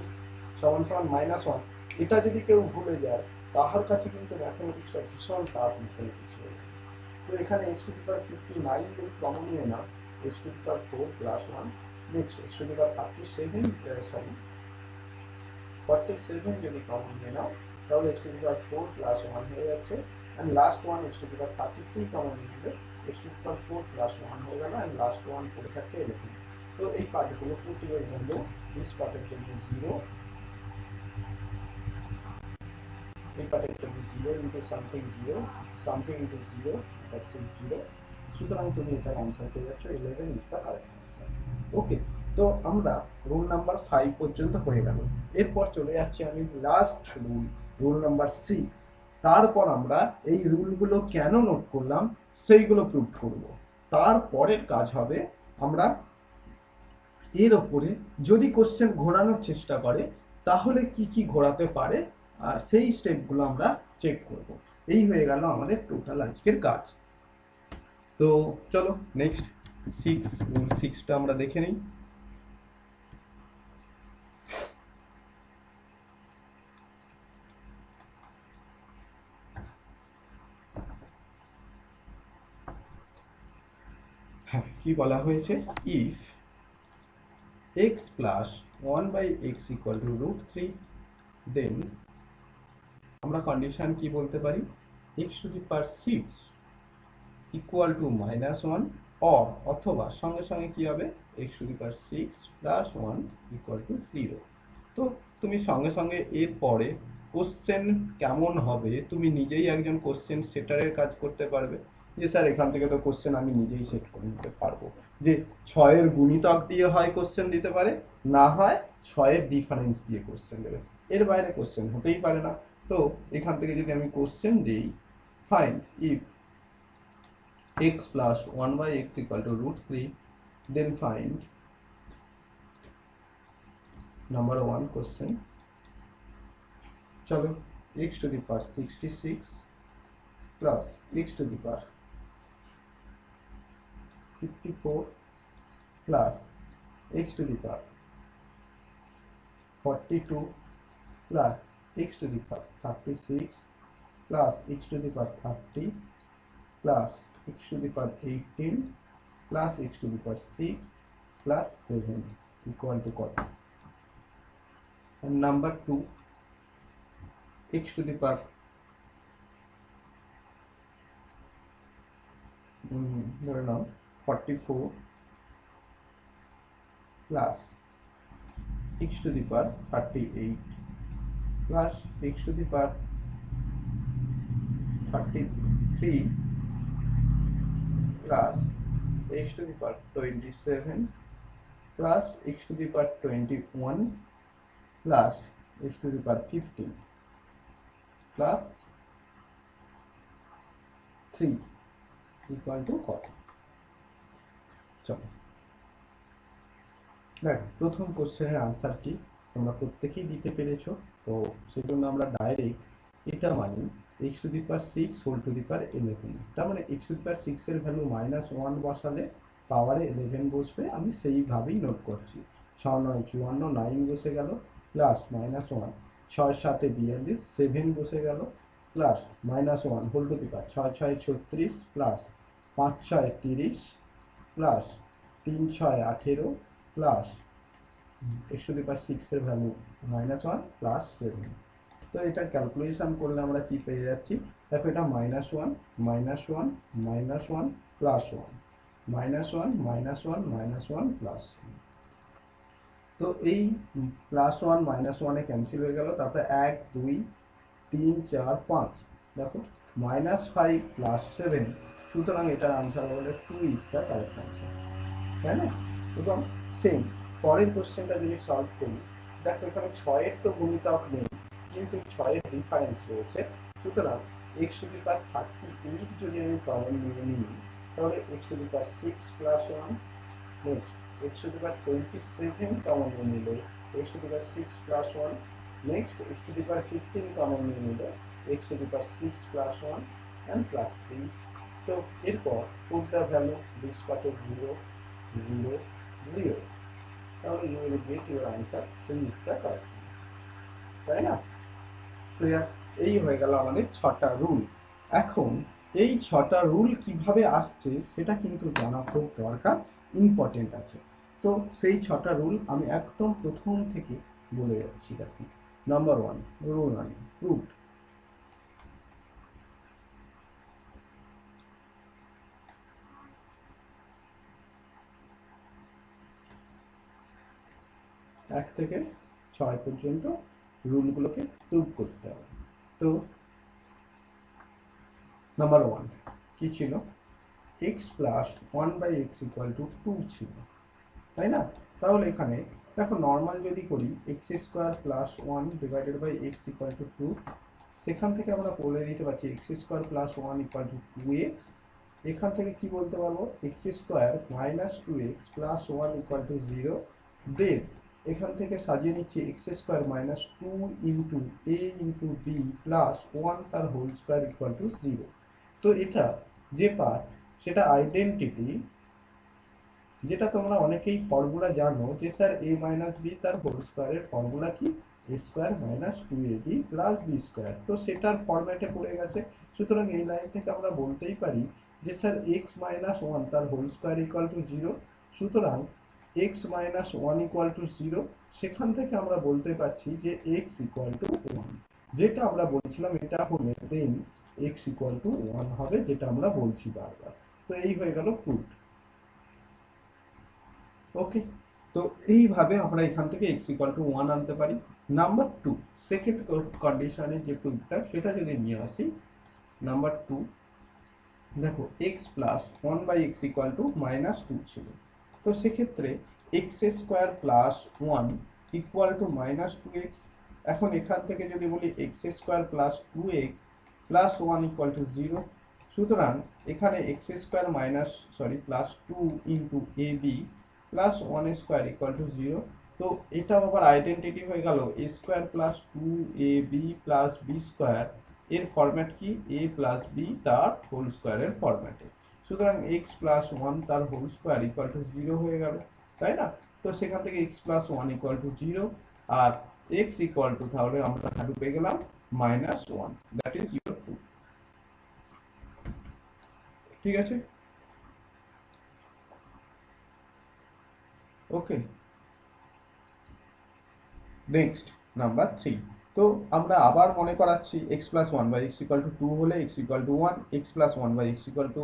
সমান সমান -1, এটা যদি কেউ ভুলে যায় তাহার কাছে কিন্তু ম্যাথমেটিক্সটা ভীষণ টাফ ম্যাথমেটিক্স হয়েছে। তো এখানে x টু দি পাওয়ার 59 যদি কমন নিয়ে নাও, x to the power 4 plus 1, next x to the power 47 যদি কমন নিয়ে নাও, তাহলে x to the power 4 plus 1 হয়ে যাচ্ছে, and last one x to the power 33 common নিলে x to the power 4 plus 1 হয়ে গেল, অ্যান্ড লাস্ট ওয়ান পড়ে থাকছে 11। তো এই পার্টগুলো পুট ইউর ভ্যালু, দিস পার্টের জন্য 0, এই পার্টের জন্য 0 into something 0, something into 0, that's 0। সুতরাং তুমি এটার আনসার পেয়ে যাচ্ছ 11 is the correct answer. Okay, তো আমরা রুল নাম্বার 5 পর্যন্ত হয়ে গেল। এরপর চলে যাচ্ছি আমি লাস্ট রুল, রুল নাম্বার 6। তারপর আমরা এই রুলগুলো কেন নোট করলাম সেইগুলো প্রুভ করব। তারপরের কাজ হবে আমরা এর ওপরে যদি কোশ্চেন ঘোরানোর চেষ্টা করে তাহলে কি কি ঘোরাতে পারে আর সেই স্টেপগুলো আমরা চেক করব। এই হয়ে গেল আমাদের টোটাল আজকের কাজ। তো চলো নেক্সট রুল 6টা আমরা দেখে নিই। হ্যাঁ, কি বলা হয়েছে, if x plus 1/x equal two √3, দেন আমরা কন্ডিশন কি বলতে পারি, x⁶ ইকুয়াল টু -1 অর অথবা সঙ্গে সঙ্গে কি হবে x⁶ প্লাস 1 ইকুয়াল টু 0। তো তুমি সঙ্গে সঙ্গে এর পরে কোশ্চেন কেমন হবে তুমি নিজেই একজন কোশ্চেন সেটারের কাজ করতে পারবে, যে স্যার এখান থেকে তো কোশ্চেন আমি নিজেই সেট করে নিতে পারবো, যে 6-এর গুণিতক দিয়ে হয় কোশ্চেন দিতে পারে, না হয় 6-এর ডিফারেন্স দিয়ে কোশ্চেন দেবে, এর বাইরে কোশ্চেন হতেই পারে না। তো এখান থেকে যদি আমি কোশ্চেন দিই, find if x plus 1/x equal to √3, then find number 1 question, চলো x⁶ plus x⁴ (54) plus x⁴ (42) plus x⁴ (36) plus x⁴ plus x⁸18 plus x⁶ plus 7 equal to কত? And number 2, x⁴ ধরে নাও 44 plus x⁵38 plus x⁵33 plus x⁵27 plus x⁵21 plus x⁵15 plus 3 equal to কত? চলো দেখ, প্রথম কোশ্চেনের আনসার কি তোমরা প্রত্যেকেই দিতে পেরেছো। তো সেজন্য আমরা ডাইরেক্ট এটা মানি x⁶ whole to the power 11, তার মানে x⁶ এর ভ্যালু -1 বসালে পাওয়ারে 11 বসবে, আমি সেইভাবেই নোট করছি। 6 9 54, 9 বসে গেল প্লাস -1, 6 7 42, 7 বসে গেল plus -1 whole to the power 6 6 36 plus 5 6 30 plus 3 6 18 plus x⁶ এর ভ্যালু -1 প্লাস 7। তো এটা ক্যালকুলেশন করলে আমরা কি পেয়ে যাচ্ছি, দেখো এটা -1 -1 -1 প্লাস 1 -1 -1 প্লাস। তো এই +1 -1 এ ক্যান্সেল হয়ে গেল, তারপরে 1 2 3 4 5, দেখো -5 প্লাস 7, সুতরাং এটার আনসার হবে 2 ইজ দ্য কারেক্ট আনসার, তাই না? এবং সেম পরের কোশ্চেনটা যদি সলভ করি, দেখো এখানে 6-এর তো গুণিতক নেই কিন্তু 6-এর ডিফারেন্স রয়েছে, সুতরাং x⁵38 যদি আমি কমন নিয়ে নিই তাহলে x⁶ plus 1, next x⁵27 common নিয়ে নিলে x⁶ plus 1, next x⁵15 common নিয়ে নিলে x⁶ প্লাস 1 and প্লাস 3। তো এরপর পুট দ্য ভ্যালু দিস পার্টে 0 0 0, তাহলে you will get your answer 3 is the correct, তাই না? ক্লিয়ার? এই হয়ে গেল আমাদের 6টা রুল। এখন এই 6টা রুল কিভাবে আসছে সেটা কিন্তু জানা খুব দরকার, ইম্পর্টেন্ট আছে। তো সেই 6টা রুল আমি একদম প্রথম থেকে বলে যাচ্ছি। দেখুন, নাম্বার 1 রুল 1, প্রুফ। এক থেকে 6 পর্যন্ত রুলগুলোকে প্রুভ করতে হবে। তো নাম্বার 1 কি ছিল, x plus 1/x equal to 2 ছিল, তাই না? তাহলে এখানে দেখো নর্মাল যদি করি x square plus one divided by x equal to two, সেখান থেকে আমরা বলে দিতে পারছি x square plus one equal to two x. এখান থেকে কি বলতে পারবো, x square minus two x plus one equal to zero. Then এখান থেকে সাজিয়ে নিচ্ছি x square minus two into a into b plus one তার whole square equal to zero. তো এটা যে পার্ট সেটা আইডেন্টিটি, যেটা তোমরা অনেকেই ফর্মুলা জানো যে স্যার এ মাইনাস বি তার হোল স্কোয়ারের ফর্মুলা কি, এ স্কোয়ার মাইনাস টু এ বি প্লাস বি স্কোয়ার। তো সেটার ফর্ম্যাটে পড়ে গেছে। সুতরাং এই লাইন থেকে আমরা বলতেই পারি যে স্যার এক্স মাইনাস ওয়ান তার whole square equal to zero. সুতরাং x minus one equal to zero. সেখান থেকে আমরা বলতে পারছি যে এক্স ইকুয়াল টু ওয়ান, যেটা আমরা বলছিলাম এটা হলে দেন এক্স ইকুয়াল টু ওয়ান হবে, যেটা আমরা বলছি বারবার। তো এই হয়ে গেল প্রুফ। ওকে, তো এইভাবে আমরা এখান থেকে x ইকুয়াল টু ওয়ান আনতে পারি। নাম্বার টু, সেকেন্ড কন্ডিশনের যে প্রুফটা সেটা যদি নিয়ে আসি, নাম্বার টু দেখো x plus one by x equal to minus two ছিল। তো সেক্ষেত্রে x square plus one equal to minus two x. এখন এখান থেকে যদি বলি x square plus two x plus one equal to zero. সুতরাং এখানে x square minus plus two into a b plus one square equal to zero. তো এটা আবার আইডেন্টিটি হয়ে গেল a square plus two A b plus b square, এর ফরম্যাট কি এ প্লাস বি তার হোল স্কোয়ারের ফরম্যাটে। সুতরাং এক্স প্লাস ওয়ান তার whole square equal to zero হয়ে গেল, তাই না? তো সেখান থেকে x plus one equal to zero, আর এক্স ইকুয়াল টু তাহলে আমরা ভ্যালু পেয়ে গেলাম minus one, that is your two. ঠিক আছে, ওকে। Next number three. তো আমরা আবার মনে করাচ্ছি x plus one by x equal to two হলে x equal to one, x plus one by x equal to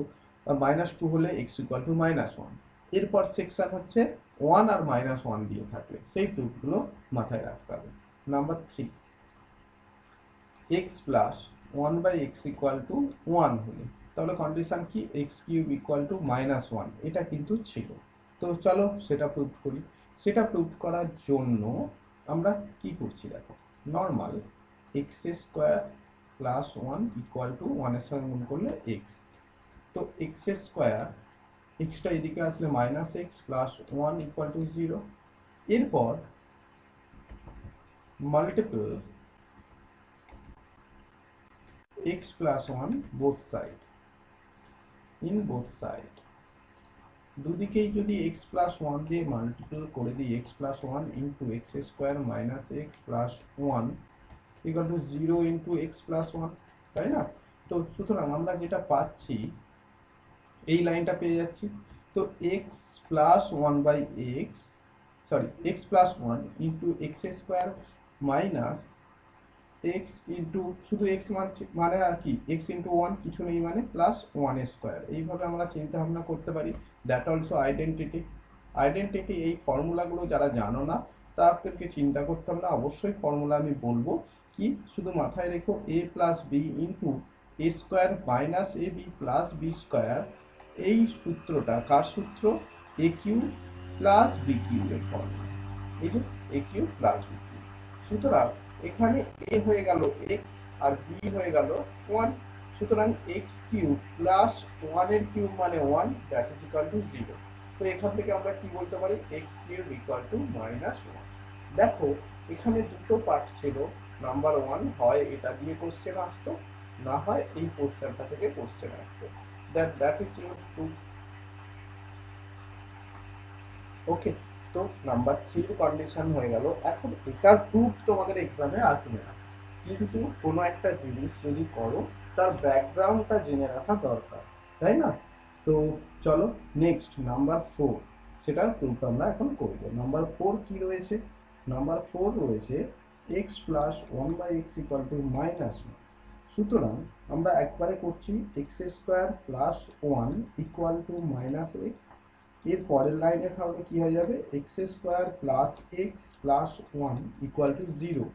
minus two হলে x equal to minus one. এরপর সেকশন হচ্ছে ওয়ান আর মাইনাস ওয়ান দিয়ে থাকলে সেই প্রুফগুলো মাথায় রাখতে হবে। Number three, x plus one by x equal to one হলে তাহলে কন্ডিশন কি x cube equal to minus one, এটা কিন্তু ছিল। তো চলো সেটা প্রুফ করি। সেটা প্রুফ করার জন্য আমরা কি করছি দেখো, normal x square plus one equal two ওয়ানের সঙ্গে গুণ করলে এক্স। তো এক্স স্কোয়ার, এক্সটা এদিকে আসলে minus x plus one equal to zero. এরপর multiple x plus 1 both side, in both side দুদিকেই যদি x plus 1 দিয়ে মাল্টিপল করে দিই x plus 1 into x square minus x plus 1 equal to 0 into x plus 1, তাই না? তো সুতরাং আমরা যেটা পাচ্ছি এই লাইনটা পেয়ে যাচ্ছি। তো x plus 1 by x x plus 1 into x square minus x into শুধু x মানে আর কি x ইন্টু ওয়ান কিছু নেই মানে প্লাস ওয়ান স্কোয়ার, এইভাবে আমরা চিন্তা ভাবনা করতে পারি। That also identity. এই ফর্মুলাগুলো যারা জানো না তাদেরকে চিন্তা করতে হবে না, অবশ্যই ফর্মুলা আমি বলবো কি, শুধু মাথায় রেখো এ plus B into a square minus A b plus b square. এই সূত্রটা কার সূত্র, এ কিউ প্লাস বি কিউ এর ফর্মুলা, এই যে এ কিউ প্লাস বি কিউ। সুতরাং এখানে a হয়ে গেল x আর b হয়ে গেল 1। সুতরাং x কিউব প্লাস 1 এর কিউব মানে 1, দ্যাট ইজ ইকুয়াল টু 0। তো এখান থেকে আমরা কি বলতে পারি x cube equal to minus 1। দেখো এখানে দুটো পার্ট ছিল, নাম্বার 1 হয় এটা দিয়ে কোশ্চেন আসতো, না হয় এই পোর্শনটা থেকে কোশ্চেন আসতো। That is your proof. Okay, তো নাম্বার 3 কন্ডিশন হয়ে গেল। এখন এটার প্রুফ তোমাদের এক্সামে আসবে না, কিন্তু কোনো একটা জিনিস যদি করো তার ব্যাকগ্রাউন্ডটা জেনে রাখা দরকার, তাই না? তো চলো নেক্সট নাম্বার 4, সেটার প্রুফ আমরা এখন করব। নাম্বার 4 কি রয়েছে, নাম্বার 4 রয়েছে x plus 1 by x equal to minus 1। সুতরাং আমরা একবারে করছি x square plus 1 equal to minus x. এর পরের লাইনে তাহলে কি হয়ে যাবে x square plus x plus 1 equal to 0।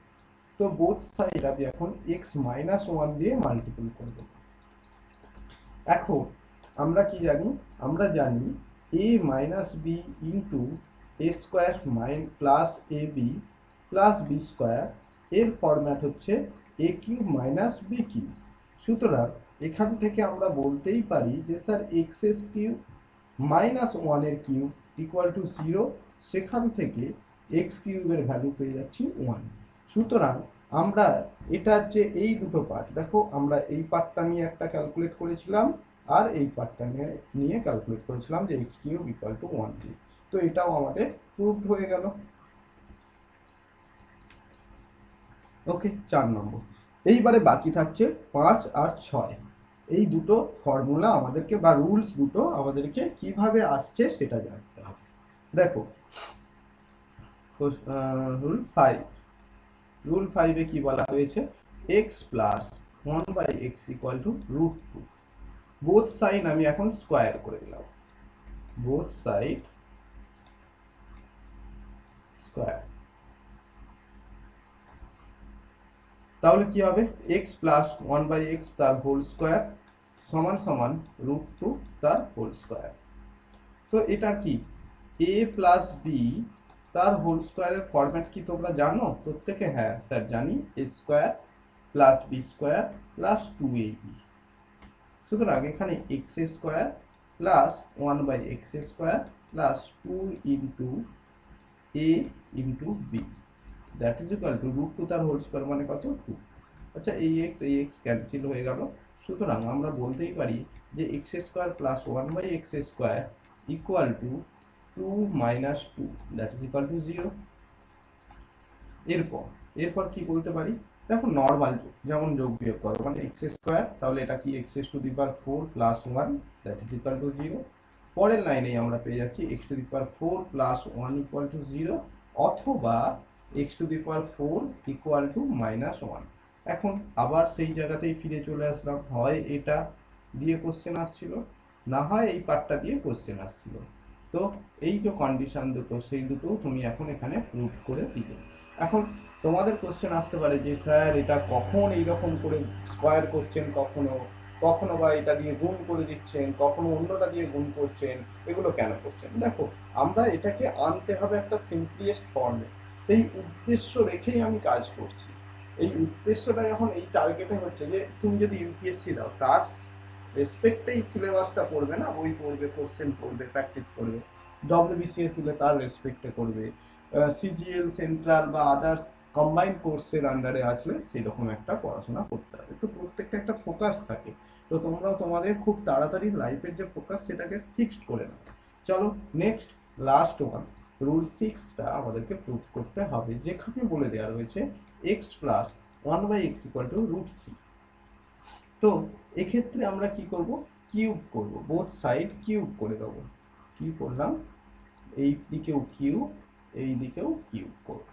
তো বোথ সাইড আমি এখন এক্স মাইনাস 1 দিয়ে মাল্টিপল করব। এখন আমরা কি জানি, আমরা জানি a minus b into a square plus a b plus b square এর ফরম্যাট হচ্ছে a cube minus b cube. সুতরাং এখান থেকে আমরা বলতেই পারি যে স্যার এক্স এস কিউব মাইনাস ওয়ানের কিউব ইকুয়াল টু 0, সেখান থেকে এক্স কিউবের ভ্যালু পেয়ে যাচ্ছি 1। সুতরাং আমরা এটার যে এই দুটো পার্ট, দেখো আমরা এই পার্টটা নিয়ে একটা ক্যালকুলেট করেছিলাম আর এই পার্টটা নিয়ে ক্যালকুলেট করেছিলাম যে এক্স কিউব ইকুয়াল টু 1 দিয়ে। তো এটাও আমাদের প্রুভড হয়ে গেল। ওকে, 4 নম্বর। এইবারে বাকি থাকছে 5 আর 6। এই দুটো ফর্মুলা আমাদেরকে বা রুলস দুটো আমাদেরকে কিভাবে আসছে সেটা জানতে হবে। দেখো রুল 5 কি বলা হয়েছে, x plus 1/x equal to √2। Both side আমি এখন স্কোয়ার করে দিলাম, বোথ সাইড স্কোয়ার। তাহলে কি হবে, x প্লাস 1/x তার হোল স্কোয়ার সমান সমান √2 তার হোল স্কোয়ার। তো এটা কি a প্লাস বি তার হোল স্কোয়ারের ফরম্যাট কি তোমরা জানো প্রত্যেকে? হ্যাঁ স্যার জানি, a square plus b square plus 2ab। সুতরাং এখানে x square plus 1/x square plus 2 into a into b that is equal to √2 তার হোল স্কোয়ার মানে কত, 2। আচ্ছা এই x ক্যান্সেল হয়ে গেল। সুতরাং আমরা বলতেই পারি যে x square plus 1/x square equal to 2 minus 2 that is equal to 0। এরপর কি বলতে পারি, দেখো নর্মাল যেমন যোগ বিয়োগ করো, মানে x স্কোয়ার, তাহলে এটা কি x to the power 4 plus 1 that is equal to 0। পরের লাইনেই আমরা পেয়ে যাচ্ছি x to the power 4 plus 1 equal to 0, অথবা x to the power 4 equal to minus 1। এখন আবার সেই জায়গাতেই ফিরে চলে আসলাম, হয় এটা দিয়ে কোশ্চেন আসছিল, না হয় এই পার্টটা দিয়ে কোশ্চেন আসছিল। তো এই যে কন্ডিশন দুটো, সেই দুটো তুমি এখন এখানে প্রুভ করে দিবে। এখন তোমাদের কোশ্চেন আসতে পারে যে স্যার এটা কখন এইরকম করে স্কোয়ার করছেন, কখনো বা এটা দিয়ে গুণ করে দিচ্ছেন, কখনো অন্যটা দিয়ে গুণ করছেন, এগুলো কেন করছেন? দেখো আমরা এটাকে আনতে হবে একটা সিম্পলিয়েস্ট ফর্মে, সেই উদ্দেশ্য রেখেই আমি কাজ করছি। এই উদ্দেশ্যটা যখন এই টার্গেটে হচ্ছে যে তুমি যদি ইউপিএসসি দাও তার রেসপেক্টেই সিলেবাসটা পড়বে না, বই পড়বে, কোশ্চেন পড়বে, প্র্যাকটিস করবে। ডব্লিউবিসিএস দিলে তার রেসপেক্টে করবে, সিজিএল সেন্ট্রাল বা আদার্স কম্বাইন্ড কোর্সের আন্ডারে আসলে সেরকম একটা পড়াশোনা করতে হবে। তো প্রত্যেকটা একটা ফোকাস থাকে, তো তোমরাও তোমাদের খুব তাড়াতাড়ি লাইফের যে ফোকাস সেটাকে ফিক্সড করে নাও। চলো নেক্সট লাস্ট ওয়ান, রুল 6টা আমাদেরকে প্রুভ করতে হবে, যেখানে বলে দেওয়া রয়েছে x plus 1/x equal two √3। তো এক্ষেত্রে আমরা কি করব, কিউব করব, বোথ সাইড কিউব করে দেবো। কি করলাম, এই দিকেও কিউব, এই দিকেও কিউব করব।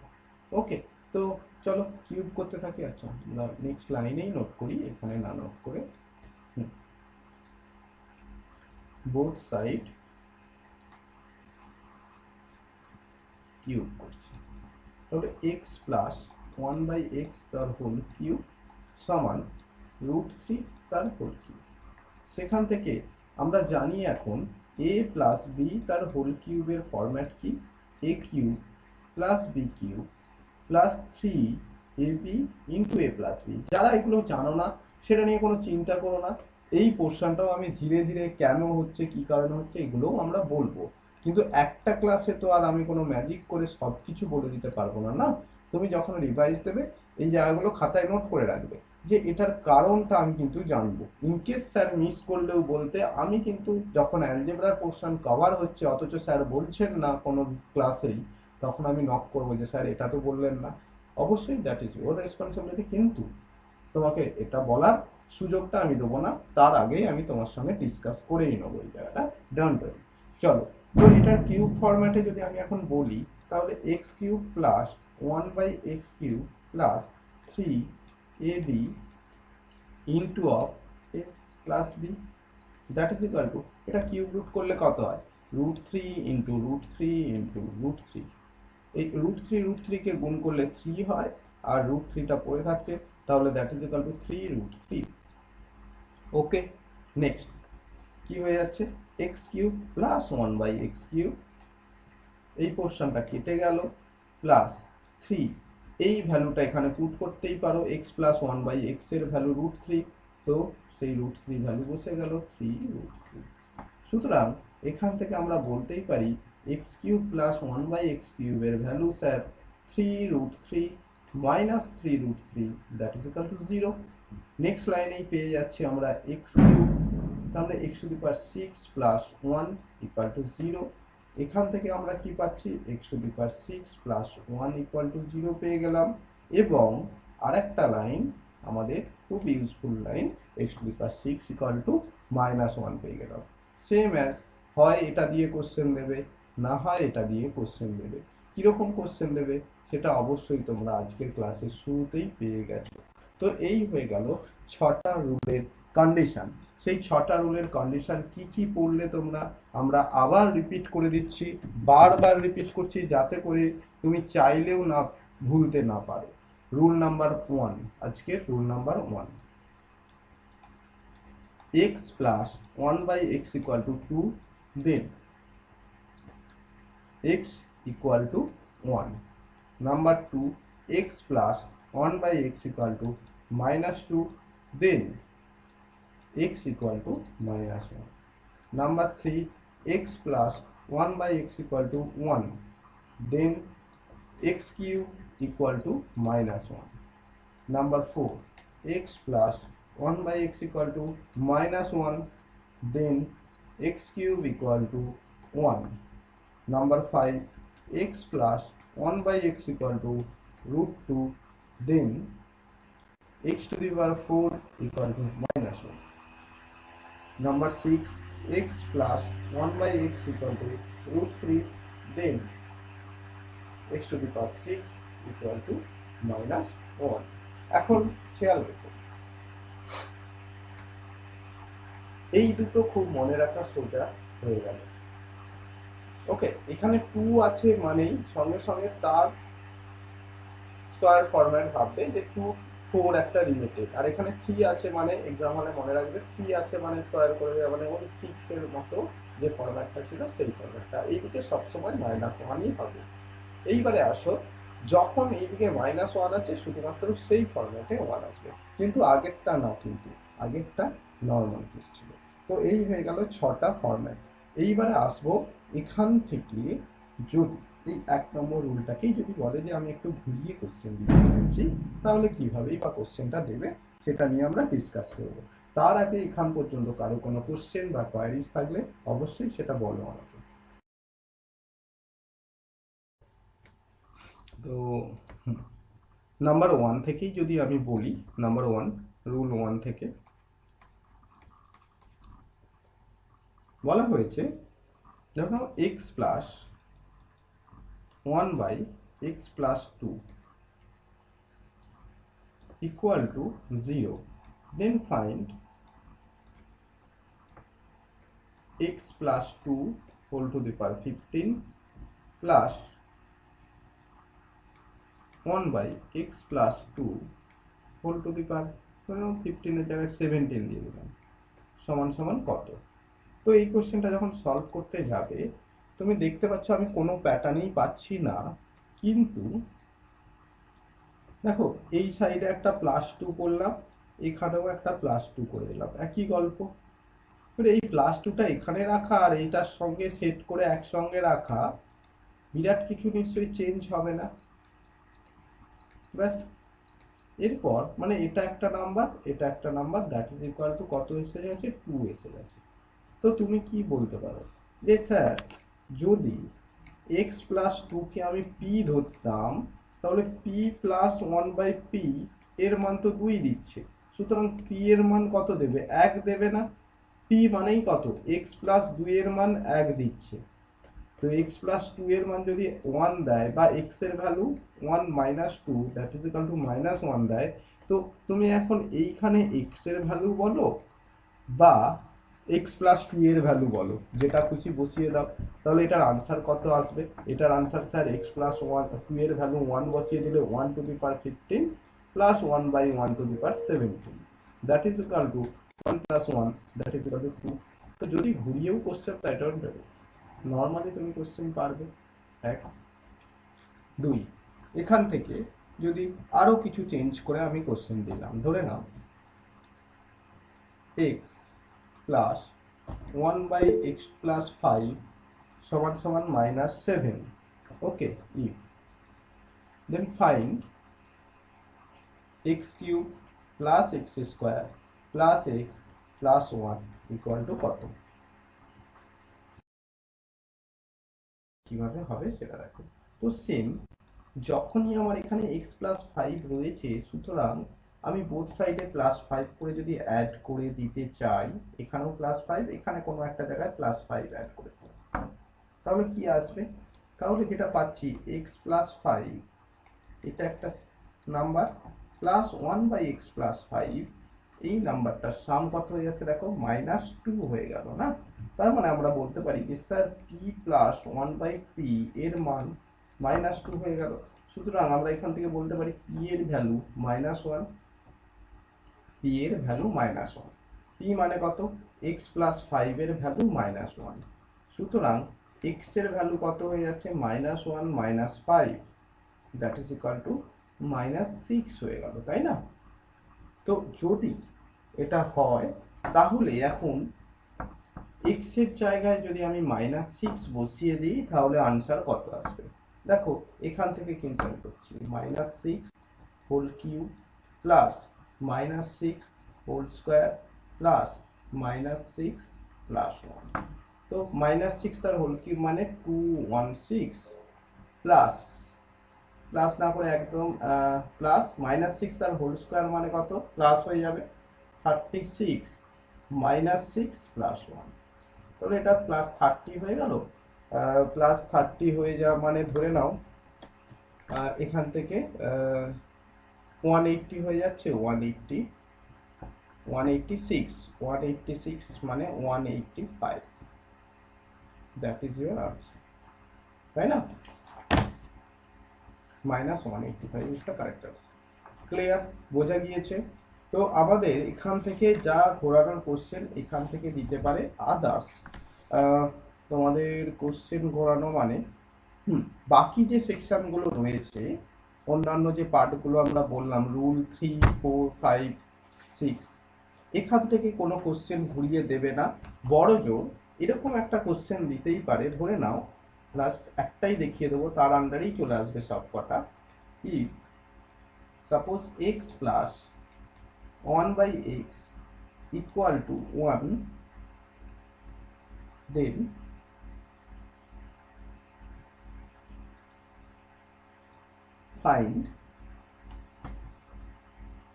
ওকে, তো চলো কিউব করতে থাকি। আচ্ছা আমরা নেক্সট লাইনেই নোট করি, এখানে না নোট করে। বোথ সাইড কিউব করছি, তাহলে x প্লাস 1/x তার হোল কিউব সমান √3 তার হোল কিউব। সেখান থেকে আমরা জানি এখন a প্লাস বি তার হোল কিউবের ফরম্যাট কি, a cube plus B cube plus 3ab into a plus B. যারা এগুলো জানো না সেটা নিয়ে কোনো চিন্তা করো না, এই পোর্শনটাও আমি ধীরে ধীরে কেন হচ্ছে, কি কারণে হচ্ছে, এগুলোও আমরা বলবো। কিন্তু একটা ক্লাসে তো আর আমি কোনো ম্যাজিক করে সব কিছু বলে দিতে পারবো না, না। তুমি যখন রিভাইজ দেবে এই জায়গাগুলো খাতায় নোট করে রাখবে, যে এটার কারণটা আমি কিন্তু জানবো। ইনকেস স্যার মিস করলেও বলতে, আমি কিন্তু যখন অ্যালজেব্রার পোর্শন কভার হচ্ছে অথচ স্যার বলছেন না কোনো ক্লাসেই, তখন আমি নক করবো যে স্যার এটা তো বললেন না। অবশ্যই দ্যাট ইজ ওর রেসপন্সিবিলিটি, কিন্তু তোমাকে এটা বলার সুযোগটা আমি দেবো না, তার আগেই আমি তোমার সঙ্গে ডিসকাস করেই নেবো এই জায়গাটা। Don't worry. চলো, তো এটার কিউব ফরম্যাটে যদি আমি এখন বলি, তাহলে X cube plus 1/x cube plus 3ab into of a plus B that is equal to, এটা কিউব রুট করলে কত হয়, √3 ইন্টু √3 ইন্টু √3। এই √3 কে গুণ করলে 3 হয়, আর √3টা পড়ে থাকছে, তাহলে that is equal two 3√3। Okay, next কি হয়ে যাচ্ছে, x cube plus 1/x cube এই পোর্শনটা কেটে গেল, প্লাস 3, এই ভ্যালুটা এখানে পুট করতেই পারো, X plus one by X এর ভ্যালু √3, তো সেই √3 ভ্যালু বসে গেল 3√3। সুতরাং এখান থেকে আমরা বলতেই পারি x cube plus one by x কিউবের value sir 3√3 minus 3√3, that is equal to 0। Next লাইনেই পেয়ে যাচ্ছি আমরা এক্স কিউব, তাহলে x to the power 6 plus 1 equal to 0। এখান থেকে আমরা কি পাচ্ছি, x to the power 6 plus 1 equal to 0 পেয়ে গেলাম। এবং আরেকটা লাইন আমাদের খুব useful line, x to the power 6 equal to -1 পেয়ে গেলাম। সেম অ্যাজ, হয় এটা দিয়ে কোশ্চেন দেবে, না হয় এটা দিয়ে কোশ্চেন দেবে। কিরকম কোশ্চেন দেবে সেটা অবশ্যই তোমরা আজকের ক্লাসের শুরুতেই পেয়ে গেছো। তো এই হয়ে গেল 6টা রুলের কন্ডিশন। সেই 6টা রুলের কন্ডিশন কি কি পড়লে তোমরা, আমরা আবার রিপিট করে দিচ্ছি, বারবার রিপিট করছি যাতে করে তুমি চাইলেও না ভুলতে না পারো। রুল নাম্বার 1, আজকের rule number 1, x plus 1 by x equal to 2, then x equal to 1. Number 2, x plus 1 by x equal to -2, then x equal to -1. Number 3, x plus 1 by x equal to 1, then x cube equal to -1. Number 4, x plus 1 by x equal to -1, then x cube equal to 1. Number 5, x plus 1 by x equal to √2, then x to the power 4 equal to -1. Number 6, x plus 1 by x equal to √3, then x to the power 6 equal to -1. এখন খেয়াল রেখো, এই দুটো খুব মনে রাখা সোজা হয়ে গেল। ওকে, এখানে 2 আছে মানেই সঙ্গে সঙ্গে তার স্কয়ার ফরম্যাট ভাববে যে 2 4 একটা রিলেটেড, আর এখানে 3 আছে মানে এক্সাম হলে মনে রাখবে 3 আছে মানে স্কয়ার করে দেওয়া, মানে ওই 6 এর মতো যে ফরম্যাটটা ছিল সেই ফরম্যাটটা। এইদিকে সবসময় -1ই হবে। এইবারে আসো, যখন এইদিকে -1 আছে শুধুমাত্র সেই ফরম্যাটে 1 আসবে, কিন্তু আগেরটা না, কিন্তু আগেরটা নর্মাল কেস ছিল। তো এই হয়ে গেল 6টা ফরম্যাট। এইবারে আসবো এখান থেকে, যদি এই 1 নম্বর রুলটাকেই যদি বলে যে আমি একটু ঘুরিয়ে কোশ্চেন দিতে চাইছি, তাহলে কিভাবেই বা কোশ্চেনটা দেবে সেটা নিয়ে আমরা ডিসকাস করব। তার আগে এখান পর্যন্ত কারো কোনো কোশ্চেন বা কোয়ারিজ থাকলে অবশ্যই সেটা বলো আমাকে। তো নাম্বার 1 থেকেই যদি আমি বলি, নাম্বার 1, রুল 1 থেকে বলা হয়েছে, দেখো x plus 1 by x plus 2 equal to 0, then find x plus 2 whole to the power 15 plus 1 by x plus 2 whole to the power 15 এর জায়গায় 17 দিয়ে দিলাম, সমান সমান কত। তো এই কোশ্চেনটা যখন সলভ করতে যাবে তুমি দেখতে পাচ্ছ আমি কোনো প্যাটার্নই পাচ্ছি না, কিন্তু দেখো এই সাইডে একটা +2 করলাম, এখানেও একটা +2 করে দিলাম, একই গল্প। এই +2টা এখানে রাখা আর এইটার সঙ্গে সেট করে একসঙ্গে রাখা, বিরাট কিছু নিশ্চয়ই চেঞ্জ হবে না। ব্যাস, এরপর মানে এটা একটা নাম্বার, এটা একটা number, that is equal to কত এসে গেছে, 2 এসে গেছে। তো তুমি কি বলতে পারো যে স্যার যদি x প্লাস 2 কে আমি p ধরতাম, তাহলে p প্লাস 1 বাই p এর মান তো 2 দিচ্ছে, সুতরাং p এর মান কত দেবে, 1 দেবে না? p মানেই কত, x প্লাস 2 এর মান 1 দিচ্ছে। তো x প্লাস 2 এর মান যদি 1 দেয়, বা x এর value 1 minus 2 that is equal to -1 দেয়, তো তুমি এখন এইখানে x এর ভ্যালু বলো বা x প্লাস 2 এর ভ্যালু বলো, যেটা খুশি বসিয়ে দাও, তাহলে এটার আনসার কত আসবে? এটার আনসার স্যার x প্লাস 2 এর ভ্যালু 1 বসিয়ে দিলে 1 to the power 15 plus 1 by 1 to the power 17, that is equal to 1 plus 1 that is equal to 2। তো যদি ঘুরিয়েও কোশ্চেন প্যাটার্ন দেবে, নর্মালি তুমি কোশ্চেন পারবে। এক, দুই। এখান থেকে যদি আরো কিছু চেঞ্জ করে আমি কোশ্চেন দিলাম, ধরে নাও x প্লাস 1/x প্লাস 5 সমান সমান -7, ওকে, if then find x cube plus x square plus x plus 1 equal to কত। কিভাবে হবে সেটা দেখো। তো সেম, যখনই আমার এখানে x প্লাস 5 রয়েছে, সুতরাং আমি বোথ সাইডে প্লাস 5 করে যদি অ্যাড করে দিতে চাই, এখানেও প্লাস 5, এখানে কোনো একটা জায়গায় প্লাস 5 অ্যাড করে দেব, তাহলে কি আসবে? তাহলে যেটা পাচ্ছি x প্লাস 5, এটা একটা নাম্বার, প্লাস 1/x প্লাস 5, এই নাম্বারটার সাম কত হয়ে যাচ্ছে দেখো, -2 হয়ে গেল না। তার মানে আমরা বলতে পারি যে স্যার p প্লাস 1/p এর মান -2 হয়ে গেল। সুতরাং আমরা এখান থেকে বলতে পারি p এর ভ্যালু -1, p এর ভ্যালু -1, p মানে কত, x প্লাস 5 এর ভ্যালু -1, সুতরাং x এর ভ্যালু কত হয়ে যাচ্ছে, -1 - 5, দ্যাট ইজ ইকুয়াল টু -6 হয়ে গেল, তাই না? তো যদি এটা হয়, তাহলে এখন x এর জায়গায় যদি আমি -6 বসিয়ে দিই, তাহলে আনসার কত আসবে দেখো। এখান থেকে কিন্তু আমি করছি -6 whole cube plus -6 whole square plus -6 plus 1। তো -6 তার হোল কিউব মানে 216 প্লাস, প্লাস না করে একদম প্লাস -6 তার হোল স্কোয়ার মানে কত, প্লাস হয়ে যাবে 36 -6 প্লাস 1, তাহলে এটা প্লাস 30 হয়ে গেল। প্লাস 30 হয়ে যাওয়া মানে ধরে নাও এখান থেকে 180 হয়ে যাচ্ছে, 180, 186, 186 মানে 185, দ্যাট ইজ ইউর আনসার, তাই না? -185 is the correct answer. Clear, বোঝা গিয়েছে? তো আমাদের এখান থেকে যা ঘোরানোর কোশ্চেন এখান থেকে দিতে পারে, আদার্স তোমাদের কোশ্চেন ঘোরানো মানে বাকি যে সেকশনগুলো রয়েছে, অন্যান্য যে পার্টগুলো আমরা বললাম, রুল 3, 4, 5, 6, এখান থেকে কোনো কোশ্চেন ঘুরিয়ে দেবে না। বড় জোর এরকম একটা কোশ্চেন দিতেই পারে, ধরে নাও লাস্ট একটাই দেখিয়ে দেবো, তার আন্ডারেই চলে আসবে সব কটা। If suppose x plus 1/x equal to 1, then find,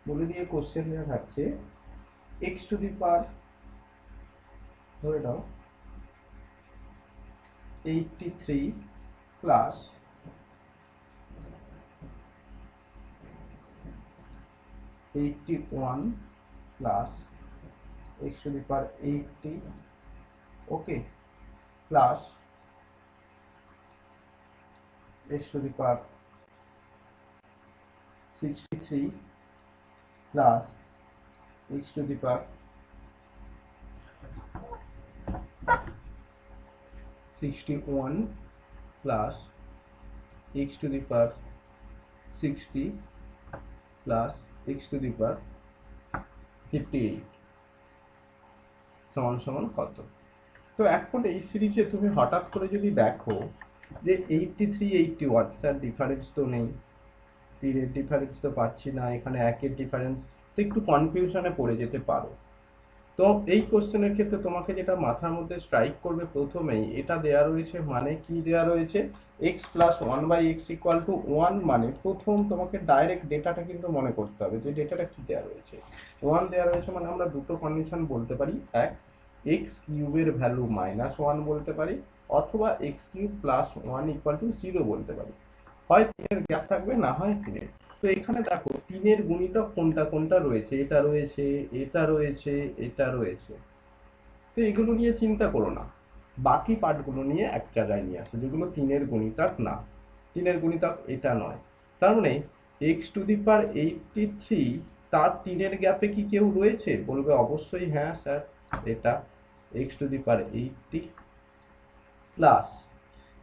বলে দিয়ে কোশ্চেন দেওয়া থাকছে x টু দি পাওয়ার, ধরে নাও 83 plus 81 plus x to the power 80, okay, plus x to the power 63 plus x to the power 61 plus x to the power 60 plus x to the power 58 সমান সমান কত? তো এখন এই সিরিজে তুমি হঠাৎ করে যদি দেখো যে 83, 81, স্যার ডিফারেন্স তো নেই, 3-এর ডিফারেন্স তো পাচ্ছি না, এখানে 1-এর ডিফারেন্স, তো একটু কনফিউশনে পড়ে যেতে পারো। তো এই কোশ্চেনের ক্ষেত্রে তোমাকে যেটা মাথার মধ্যে স্ট্রাইক করবে প্রথমেই, এটা দেয়া রয়েছে মানে কি দেয়া রয়েছে, x plus 1/x equal to 1, মানে প্রথম তোমাকে ডাইরেক্ট ডেটাটা কিন্তু মনে করতে হবে যে ডেটাটা কি দেয়া রয়েছে। 1 দেয়া রয়েছে মানে আমরা দুটো কন্ডিশন বলতে পারি, এক, x কিউবের ভ্যালু -1 বলতে পারি, অথবা x cube plus 1 equal to 0 বলতে পারি। হয় 3-এর গ্যাপ থাকবে, না হয় 3-এর। তো এখানে দেখো 3-এর গুণিতক কোনটা কোনটা রয়েছে, এটা রয়েছে, এটা রয়েছে, এটা রয়েছে। তো এগুলো নিয়ে চিন্তা করো না, বাকি পার্টগুলো নিয়ে এক জায়গায় নিয়ে আসো, যেগুলো 3-এর গুণিতক না। 3-এর গুণিতক এটা নয়, তার মানে x টু দি পাওয়ার 83, তার 3-এর গ্যাপে কি কেউ রয়েছে? বলবে অবশ্যই হ্যাঁ স্যার, এটা x to the power 80 plus